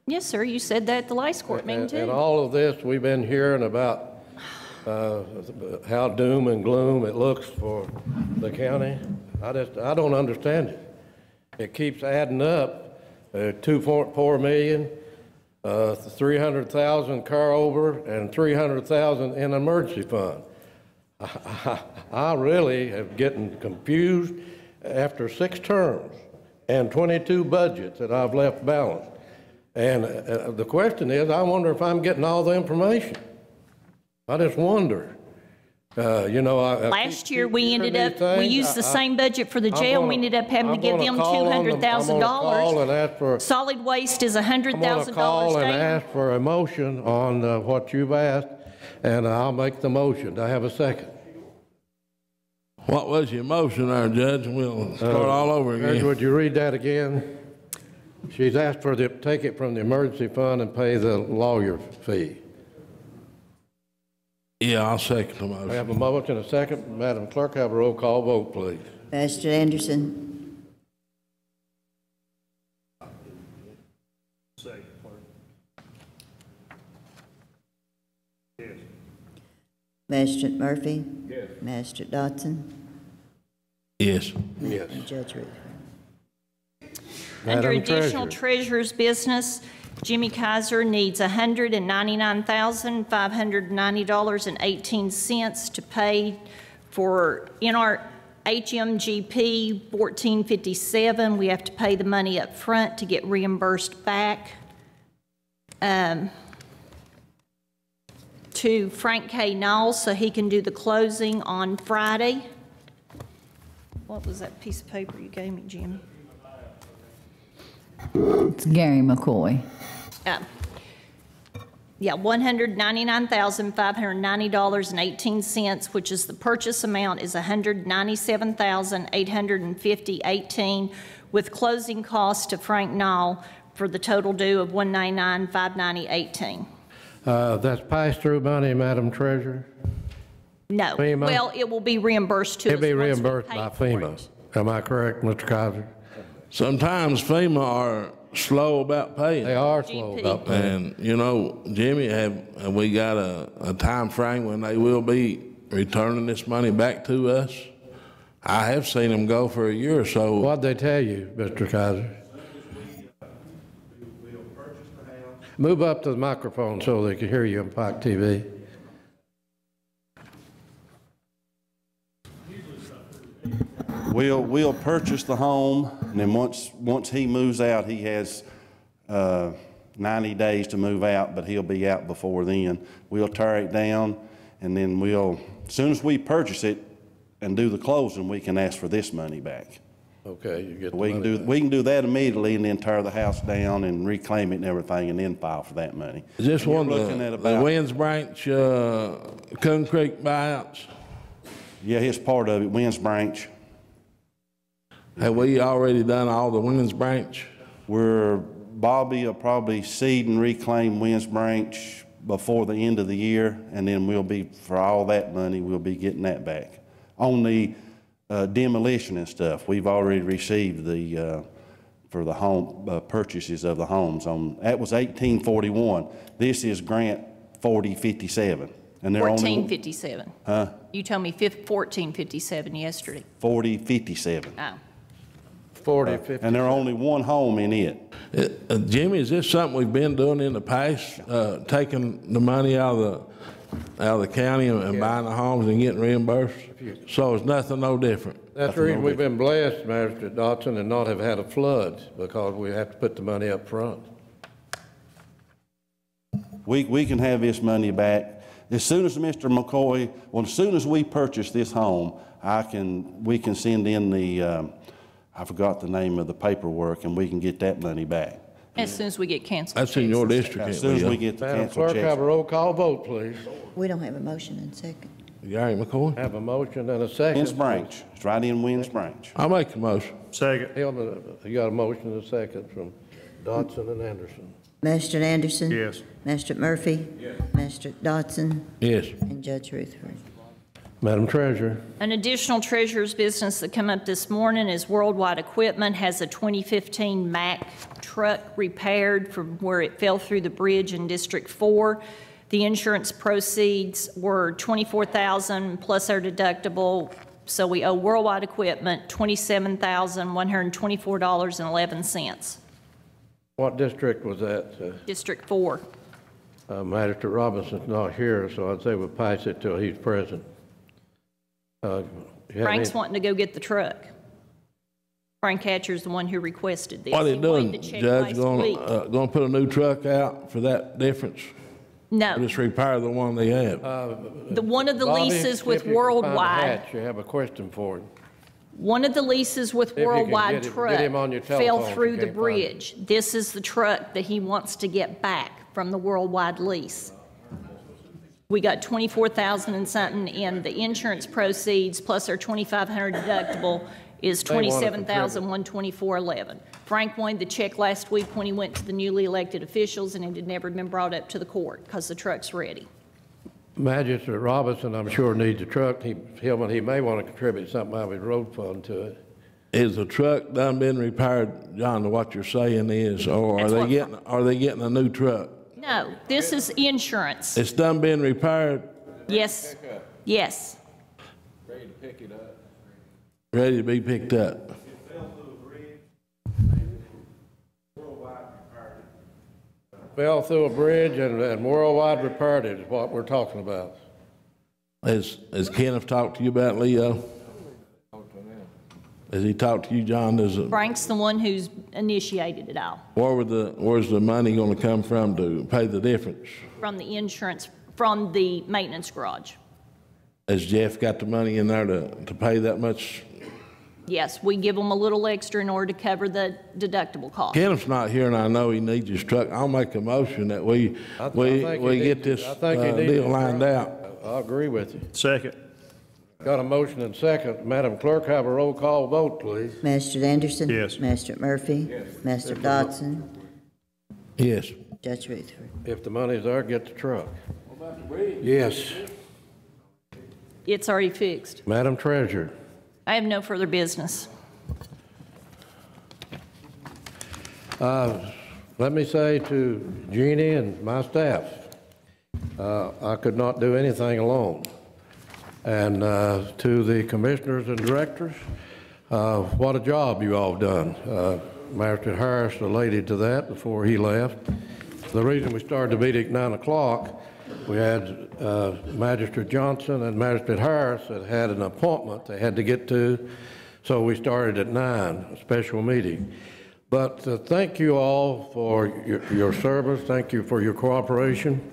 Yes, sir. You said that at the last court meeting, too. And all of this, we've been hearing about how doom and gloom it looks for the county. I don't understand it. It keeps adding up, 2.4 million, 300,000 car over, and 300,000 in emergency fund. I really am getting confused after 6 terms. And 22 budgets that I've left balanced. And the question is, I wonder if I'm getting all the information. I just wonder. You know, Last year, we ended up, we used the same budget for the jail, and we ended up having to give them $200,000. Solid waste is $100,000 daily. I'm going to call and ask for a motion on what you've asked, and I'll make the motion. Do I have a second? What was your motion there, Judge? We'll start all over again. Judge, would you read that again? She's asked for the, take it from the emergency fund and pay the lawyer fee. Yeah, I'll second the motion. I have a motion and a second. Madam Clerk, have a roll call vote, please. Pastor Anderson. Yes. Magistrate Murphy. Yes. Magistrate Dotson. Yes. Yes. And Judge Ruth. Under additional treasurer's business, Jimmy Kaiser needs $199,590.18 to pay for HMGP 1457. We have to pay the money up front to get reimbursed back. To Frank K. Knowles so he can do the closing on Friday. What was that piece of paper you gave me, Jimmy? It's Gary McCoy. Yeah, $199,590.18, which is the purchase amount is $197,850.18 with closing costs to Frank Knoll for the total due of $199,590.18. That's pass-through money, Madam Treasurer? No. FEMA? Well, it will be reimbursed to us. It'll be reimbursed by FEMA. Am I correct, Mr. Kaiser? Sometimes FEMA are slow about paying. They are slow about paying. And, you know, Jimmy, have we got a time frame when they will be returning this money back to us? I have seen them go for a year or so. What'd they tell you, Mr. Kaiser? Move up to the microphone so they can hear you on Pike TV. We'll purchase the home, and then once he moves out, he has 90 days to move out, but he'll be out before then. We'll tear it down, and then as soon as we purchase it and do the closing, we can ask for this money back. Okay, you get the we can do that immediately, and then tear the house down and reclaim it and everything, and then file for that money. Is this one of the Winds Branch Coon Creek buyouts? Yeah, it's part of it, Winds Branch. Have we already done all the Winds Branch? Bobby will probably seed and reclaim Winds Branch before the end of the year, and then for all that money, we'll be getting that back. On the demolition and stuff, we've already received for the home purchases of the homes. That was 1841. This is grant 4057. And they're 1457. Huh? You told me 1457 yesterday. 4057. Oh. 40, and there are only one home in it. Jimmy, is this something we've been doing in the past, taking the money out of the county and buying the homes and getting reimbursed? So it's nothing no different. That's the reason we've been blessed, Magistrate Dotson, and not have had a flood, because we have to put the money up front. We can have this money back. As soon as Mr. McCoy, as soon as we purchase this home, we can send in the, I forgot the name of the paperwork, and we can get that money back. As soon as we get canceled. That's in your district. As soon as we get the canceled checks. Madam Clerk, have a roll call vote, please. We don't have a motion and second. Gary McCoy? Have a motion and a second. Winds Branch. It's right in Winds Branch. I'll make the motion. Second. You got a motion and a second from Dotson and Anderson. Magistrate Anderson? Yes. Magistrate Murphy? Yes. Magistrate Dotson? Yes. And Judge Rutherford. Madam Treasurer. An additional treasurer's business that come up this morning is Worldwide Equipment has a 2015 Mack truck repaired from where it fell through the bridge in District 4. The insurance proceeds were $24,000 plus our deductible, so we owe Worldwide Equipment $27,124.11. What district was that? District 4. Magistrate Robinson's not here, so I'd say we'll pass it till he's present. Frank's wanting to go get the truck. Frank Hatcher's the one who requested this. What are they doing, Judge? Going to put a new truck out for that difference? No. Just repair the one they have. The one of the Bobby, leases with if you can find a Worldwide, hatch, you have a question for him. one of the leases with If you can Worldwide get him on your Truck fell telephone if through you the can't find bridge. This is the truck that he wants to get back from the Worldwide lease. We got 24,000 and something in the insurance proceeds, plus our 2,500 deductible is They wanna contribute. 27,124.11. Frank wanted the check last week when he went to the newly elected officials, and it had never been brought up to the court because the truck's ready. Magistrate Robinson, I'm sure, needs a truck. He may want to contribute something out of his road fund to it. Is the truck done been repaired, John, to what you're saying is, or That's what- are they getting a new truck? No, this is insurance. It's done been repaired, Yes, yes. Ready to pick it up. ready to be picked up. Fell through a bridge and Worldwide repaired it is what we're talking about. Has Kenneth talked to you about Leo? Has he talked to you, John? Frank's the one who's initiated it all, Where's the money gonna come from to pay the difference? from the insurance, from the maintenance garage. Has Jeff got the money in there to pay that much? Yes, we give them a little extra in order to cover the deductible cost. Kenneth's not here, and I know he needs his truck. I'll make a motion that we get this deal lined out. I agree with you. Second. Got a motion and second. Madam Clerk, have a roll call vote, please. Magistrate Anderson? Yes. Magistrate Murphy? Yes. Magistrate Dodson? Yes. Judge Rutherford? If the money's there, get the truck. Yes. It's already fixed. Madam Treasurer. I have no further business. Let me say to Jeannie and my staff, I could not do anything alone. And to the commissioners and directors, what a job you all done. Magistrate Harris related to that before he left. The reason we started the meeting at 9 o'clock, we had Magistrate Johnson and Magistrate Harris that had an appointment they had to get to, so we started at 9, a special meeting. But thank you all for your service. Thank you for your cooperation.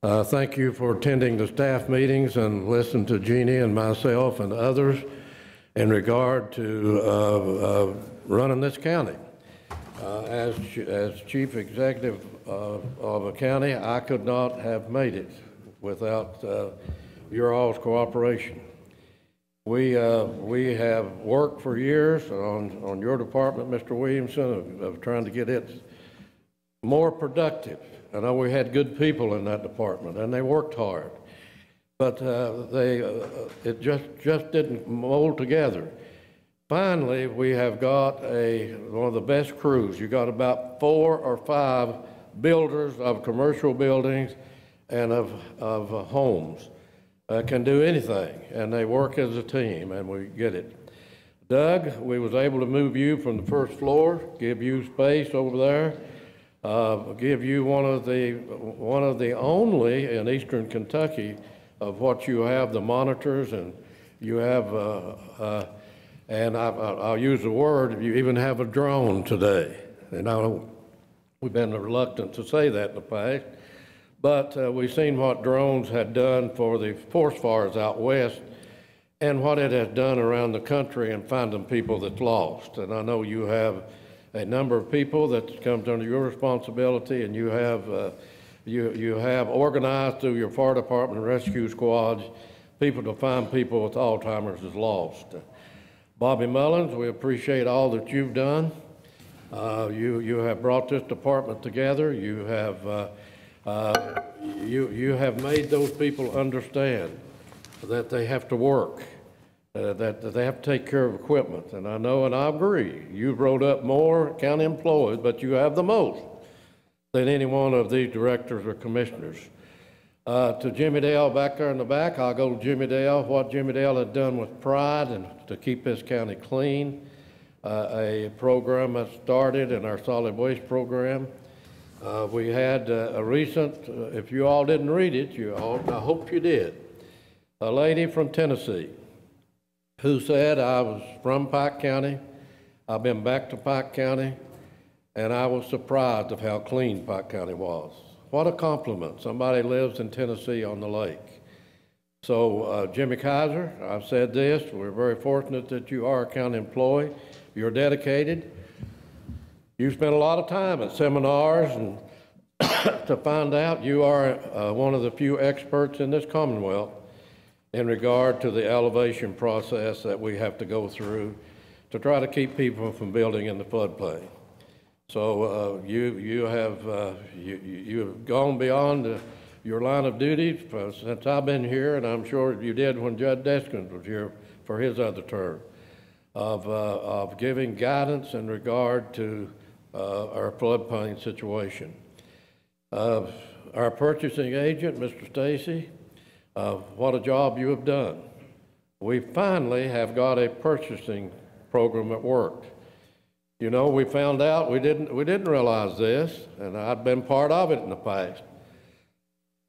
Thank you for attending the staff meetings and listening to Jeannie and myself and others in regard to running this county. As chief executive of a county, I could not have made it without your all's cooperation. We have worked for years on your department, Mr. Williamson, of trying to get it more productive. I know we had good people in that department, and they worked hard, but it just didn't mold together. Finally, we have got one of the best crews. You got about 4 or 5 builders of commercial buildings and of homes can do anything, and they work as a team, and we get it. Doug, we was able to move you from the first floor, give you space over there. Give you one of the only in Eastern Kentucky of what you have, the monitors, and you have, and I'll use the word, you even have a drone today. And I know we've been reluctant to say that in the past, but we've seen what drones had done for the forest fires out west and what it has done around the country and finding people that's lost. And I know you have a number of people that comes under your responsibility, and you have you have organized through your fire department and rescue squads people to find people with Alzheimer's is lost. Bobby Mullins, we appreciate all that you've done. You have brought this department together. You have made those people understand that they have to work. That they have to take care of equipment. And I know, and I agree, you've rolled up more county employees, but you have the most than any one of these directors or commissioners. To Jimmy Dale back there in the back, I'll go to Jimmy Dale, what Jimmy Dale had done with pride and to keep this county clean. A program that started in our solid waste program. We had a recent, if you all didn't read it, I hope you did, a lady from Tennessee who said, I was from Pike County, I've been back to Pike County, and I was surprised of how clean Pike County was. What a compliment. Somebody lives in Tennessee on the lake. So, Jimmy Kaiser, I've said this, we're very fortunate that you are a county employee. You're dedicated. You spent a lot of time at seminars and to find out you are one of the few experts in this Commonwealth in regard to the elevation process that we have to go through to try to keep people from building in the floodplain. So you have gone beyond your line of duty since I've been here, and I'm sure you did when Judge Deskins was here for his other term, of giving guidance in regard to our floodplain situation. Our purchasing agent, Mr. Stacy, what a job you have done. We finally have got a purchasing program that worked. You know, we found out, we didn't realize this, and I've been part of it in the past.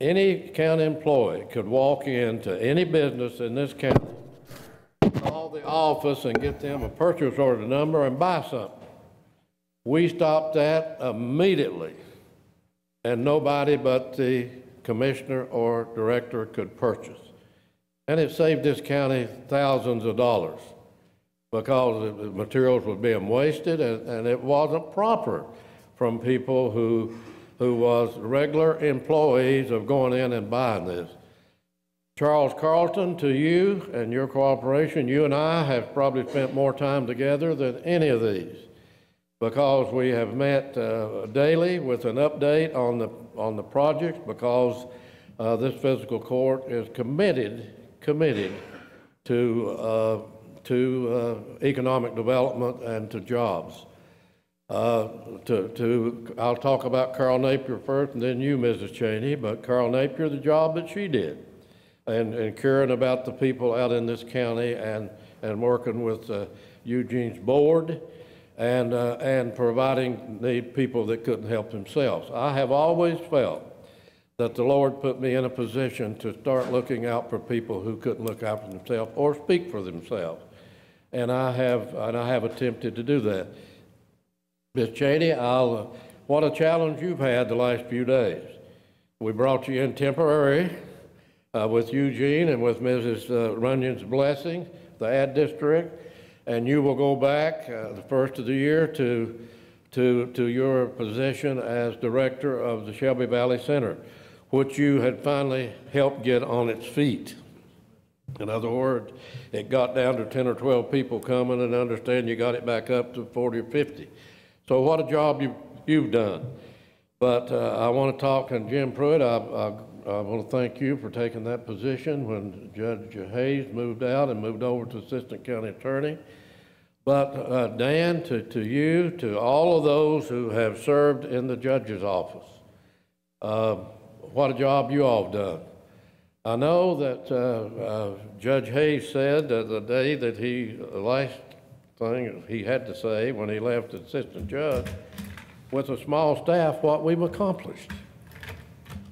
Any county employee could walk into any business in this county, call the office and get them a purchase order number and buy something. We stopped that immediately, and nobody but the commissioner or director could purchase. And it saved this county thousands of dollars because the materials were being wasted and it wasn't proper from people who was regular employees of going in and buying this. Charles Carlton, to you and your cooperation, you and I have probably spent more time together than any of these because we have met daily with an update on the projects because this fiscal court is committed to economic development and to jobs. I'll talk about Carl Napier first and then you, Mrs. Cheney, but Carl Napier, the job that she did and caring about the people out in this county and working with Eugene's board and providing the people that couldn't help themselves. I have always felt that the Lord put me in a position to start looking out for people who couldn't look out for themselves or speak for themselves. And I have attempted to do that. Ms. Cheney, what a challenge you've had the last few days. We brought you in temporary with Eugene and with Mrs. Runyon's blessing, the ad district, and you will go back the first of the year to your position as director of the Shelby Valley Center, which you had finally helped get on its feet. In other words, it got down to 10 or 12 people coming, and understand you got it back up to 40 or 50. So what a job you've done. But I want to talk, and Jim Pruitt, I want to thank you for taking that position when Judge Hayes moved out and moved over to Assistant County Attorney. But Dan, to you, to all of those who have served in the judge's office, what a job you all have done. I know that Judge Hayes said the day that the last thing he had to say when he left as assistant judge, with a small staff, what we've accomplished.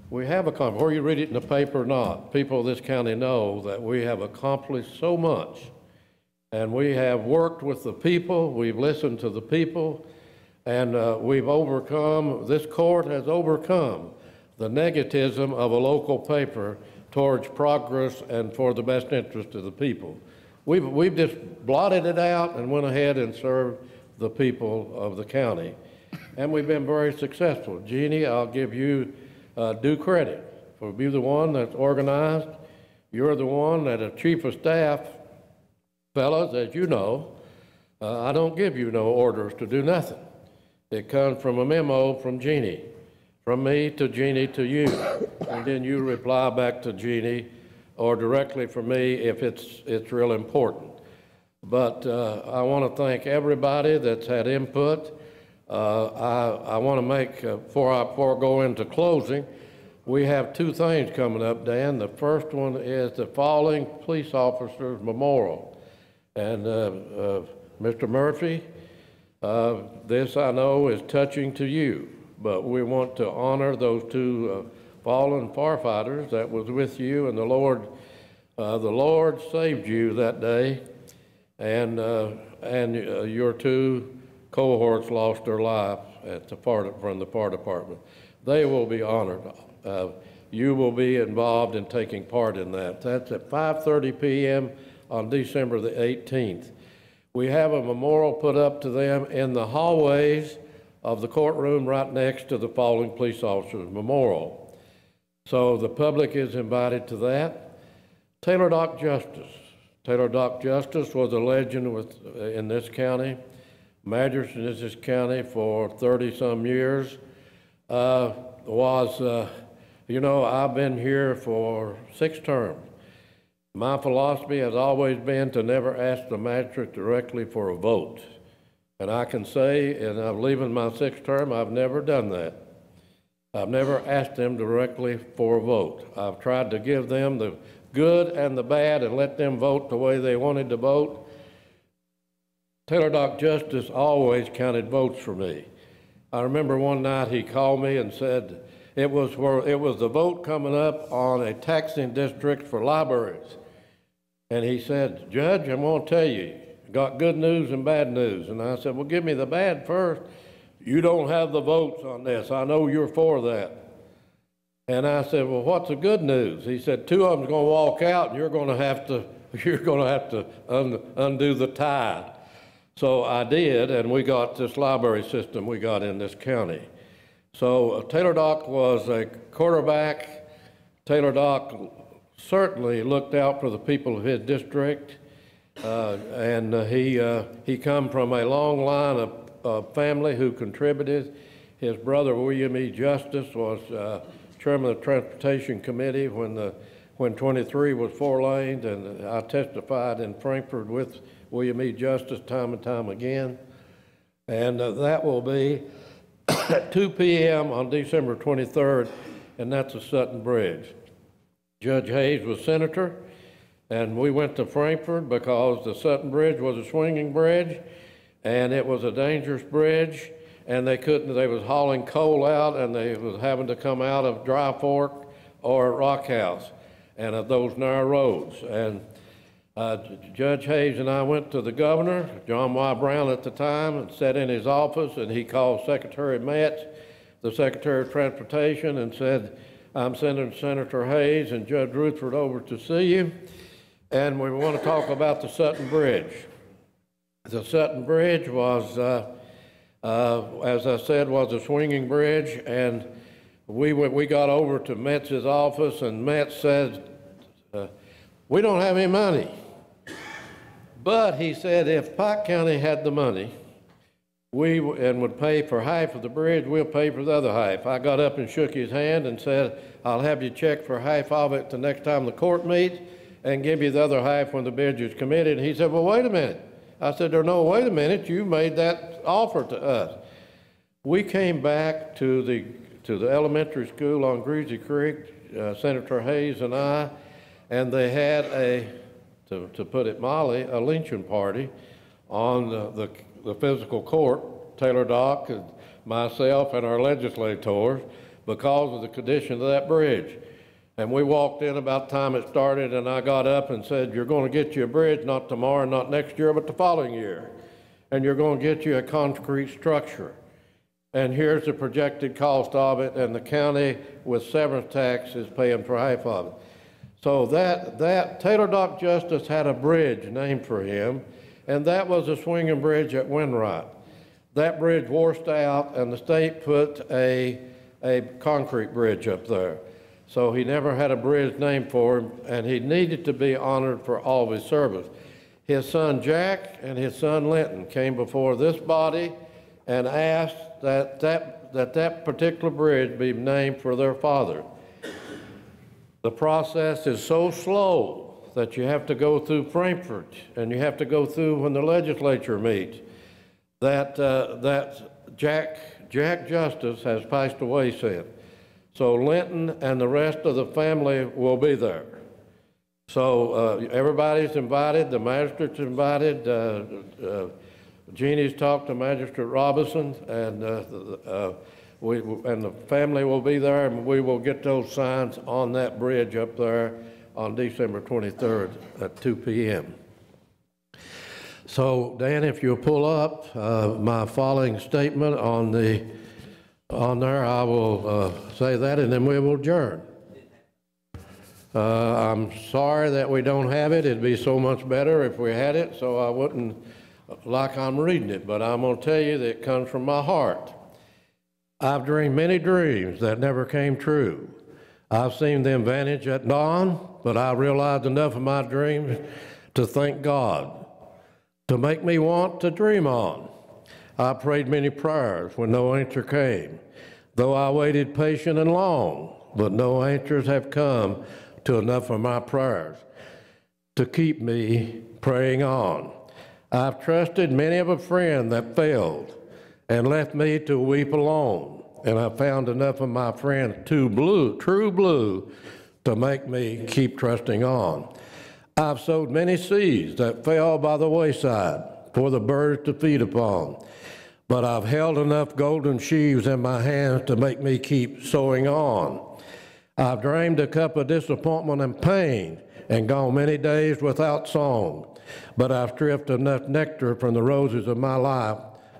We have accomplished, whether you read it in the paper or not, people of this county know that we have accomplished so much. And we have worked with the people, we've listened to the people, and we've overcome, this court has overcome the negativism of a local paper towards progress and for the best interest of the people. We've just blotted it out and went ahead and served the people of the county. And we've been very successful. Jeannie, I'll give you due credit for being the one that's organized. You're the one that a chief of staff, fellas, as you know, I don't give you no orders to do nothing. It comes from a memo from Jeannie, from me to Jeannie to you, and then you reply back to Jeannie or directly from me if it's real important. But I want to thank everybody that's had input. I want to make, before I go into closing, we have two things coming up, Dan. The first one is the Falling Police Officers Memorial. And Mr. Murphy, this I know is touching to you, but we want to honor those two fallen firefighters that was with you, and the Lord saved you that day, and your two cohorts lost their lives from the fire department. They will be honored. You will be involved in taking part in that. That's at 5:30 p.m. on December the 18th. We have a memorial put up to them in the hallways of the courtroom right next to the fallen police officers memorial. So the public is invited to that. Taylor Dock Justice. Taylor Dock Justice was a legend in this county, magistrate in this county for 30-some years. You know, I've been here for 6 terms. My philosophy has always been to never ask the magistrate directly for a vote. And I can say, and I'm leaving my 6th term, I've never done that. I've never asked them directly for a vote. I've tried to give them the good and the bad and let them vote the way they wanted to vote. Taylor Dock Justice always counted votes for me. I remember one night he called me and said it was the vote coming up on a taxing district for libraries. And he said, Judge, I'm going to tell you, got good news and bad news. And I said, well, give me the bad first. You don't have the votes on this. I know you're for that. And I said, well, what's the good news? He said, 2 of them's going to walk out, and you're going to have to undo the tie. So I did, and we got this library system we got in this county. So Taylor Dock was a quarterback. Taylor Dock certainly looked out for the people of his district, and he come from a long line of family who contributed. His brother, William E. Justice, was chairman of the Transportation Committee when 23 was 4-laned, and I testified in Frankfort with William E. Justice time and time again. And that will be at 2 p.m. on December 23rd, and that's the Sutton Bridge. Judge Hayes was senator, and we went to Frankfort because the Sutton Bridge was a swinging bridge, and it was a dangerous bridge, and they was hauling coal out, and they was having to come out of Dry Fork or Rock House, and of those narrow roads. And Judge Hayes and I went to the governor, John Y. Brown at the time, and sat in his office, and he called Secretary Metz, the Secretary of Transportation, and said, I'm sending Senator Hayes and Judge Rutherford over to see you, and we want to talk about the Sutton Bridge. The Sutton Bridge was, as I said, was a swinging bridge, and we got over to Metz's office, and Metz said, we don't have any money. But he said if Pike County had the money, and would pay for half of the bridge, we'll pay for the other half. I got up and shook his hand and said, I'll have you check for half of it the next time the court meets and give you the other half when the bridge is committed. And he said, well, wait a minute. I said, wait a minute, you made that offer to us. We came back to the elementary school on Greasy Creek, Senator Hayes and I, and they had to put it mildly, a lynching party on the Fiscal Court, Taylor Dock and myself and our legislators, because of the condition of that bridge. And we walked in about the time it started, and I got up and said, you're going to get you a bridge, not tomorrow, not next year, but the following year. And you're going to get you a concrete structure. And here's the projected cost of it, and the county with severance tax is paying for half of it. So that Taylor Dock Justice had a bridge named for him, and that was a swinging bridge at Winwright. That bridge washed out, and the state put a concrete bridge up there. So he never had a bridge named for him, and he needed to be honored for all of his service. His son Jack and his son Linton came before this body and asked that particular bridge be named for their father. The process is so slow that you have to go through Frankfort, and you have to go through when the legislature meets, that Jack Justice has passed away since. So Linton and the rest of the family will be there. So everybody's invited, the magistrate's invited, Jeannie's talked to Magistrate Robinson, and the family will be there, and we will get those signs on that bridge up there on December 23rd at 2 p.m. So, Dan, if you'll pull up my following statement on there, I will say that, and then we will adjourn. I'm sorry that we don't have it. It'd be so much better if we had it, so I wouldn't like I'm reading it, but I'm going to tell you that it comes from my heart. I've dreamed many dreams that never came true. I've seen them vanish at dawn, but I realized enough of my dreams to thank God, to make me want to dream on. I prayed many prayers when no answer came, though I waited patient and long, but no answers have come to enough of my prayers to keep me praying on. I've trusted many of a friend that failed and left me to weep alone, and I found enough of my friends true blue, to make me keep trusting on. I've sowed many seeds that fell by the wayside for the birds to feed upon, but I've held enough golden sheaves in my hands to make me keep sowing on. I've drained a cup of disappointment and pain and gone many days without song, but I've stripped enough nectar from the roses of my life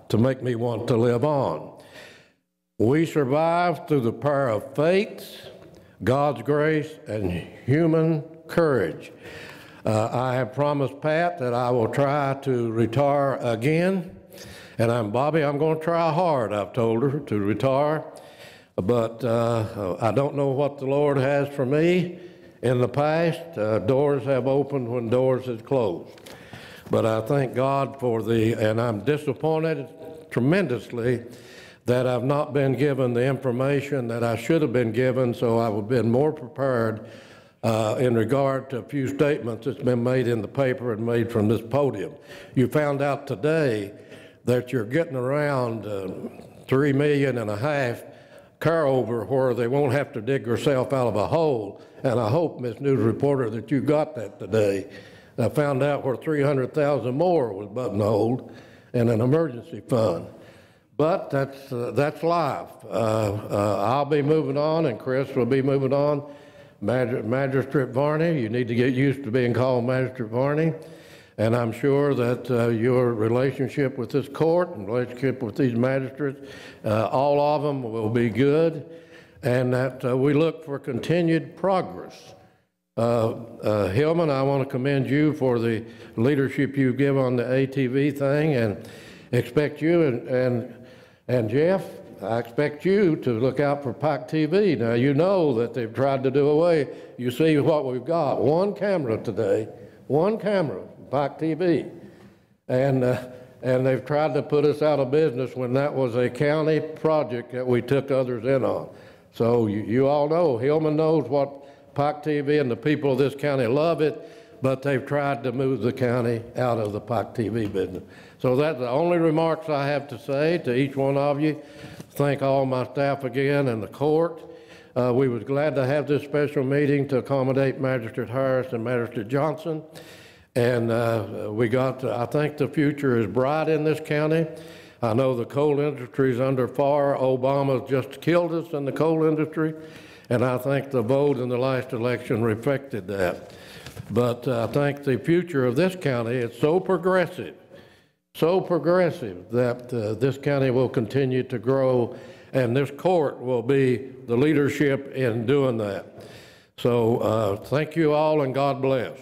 to make me want to live on. We survive through the power of faith, God's grace, and human courage. I have promised Pat that I will try to retire again, and Bobby, I'm going to try hard, I've told her, to retire, but I don't know what the Lord has for me. In the past, doors have opened when doors have closed. But I thank God and I'm disappointed tremendously that I've not been given the information that I should have been given, so I would have been more prepared in regard to a few statements that's been made in the paper and made from this podium. You found out today that you're getting around $3.5 million car over where they won't have to dig themselves out of a hole. And I hope, Ms. News Reporter, that you got that today. I found out where 300,000 more was buttonholed in an emergency fund. But that's life. I'll be moving on, and Chris will be moving on. Magistrate Varney, you need to get used to being called Magistrate Varney. And I'm sure that your relationship with this court and relationship with these magistrates, all of them will be good, and that we look for continued progress. Hillman, I want to commend you for the leadership you give on the ATV thing, and expect you and Jeff, I expect you to look out for Pike TV. Now, you know that they've tried to do away. You see what we've got. One camera today, one camera, Pike TV. And they've tried to put us out of business when that was a county project that we took others in on. So you all know, Hillman knows what Pike TV and the people of this county love it, but they've tried to move the county out of the Pike TV business. So that's the only remarks I have to say to each one of you. Thank all my staff again and the court. We was glad to have this special meeting to accommodate Magistrate Harris and Magistrate Johnson. And I think the future is bright in this county. I know the coal industry is under fire. Obama just killed us in the coal industry, and I think the vote in the last election reflected that. But I think the future of this county is so progressive that this county will continue to grow, and this court will be the leadership in doing that. So thank you all, and God bless.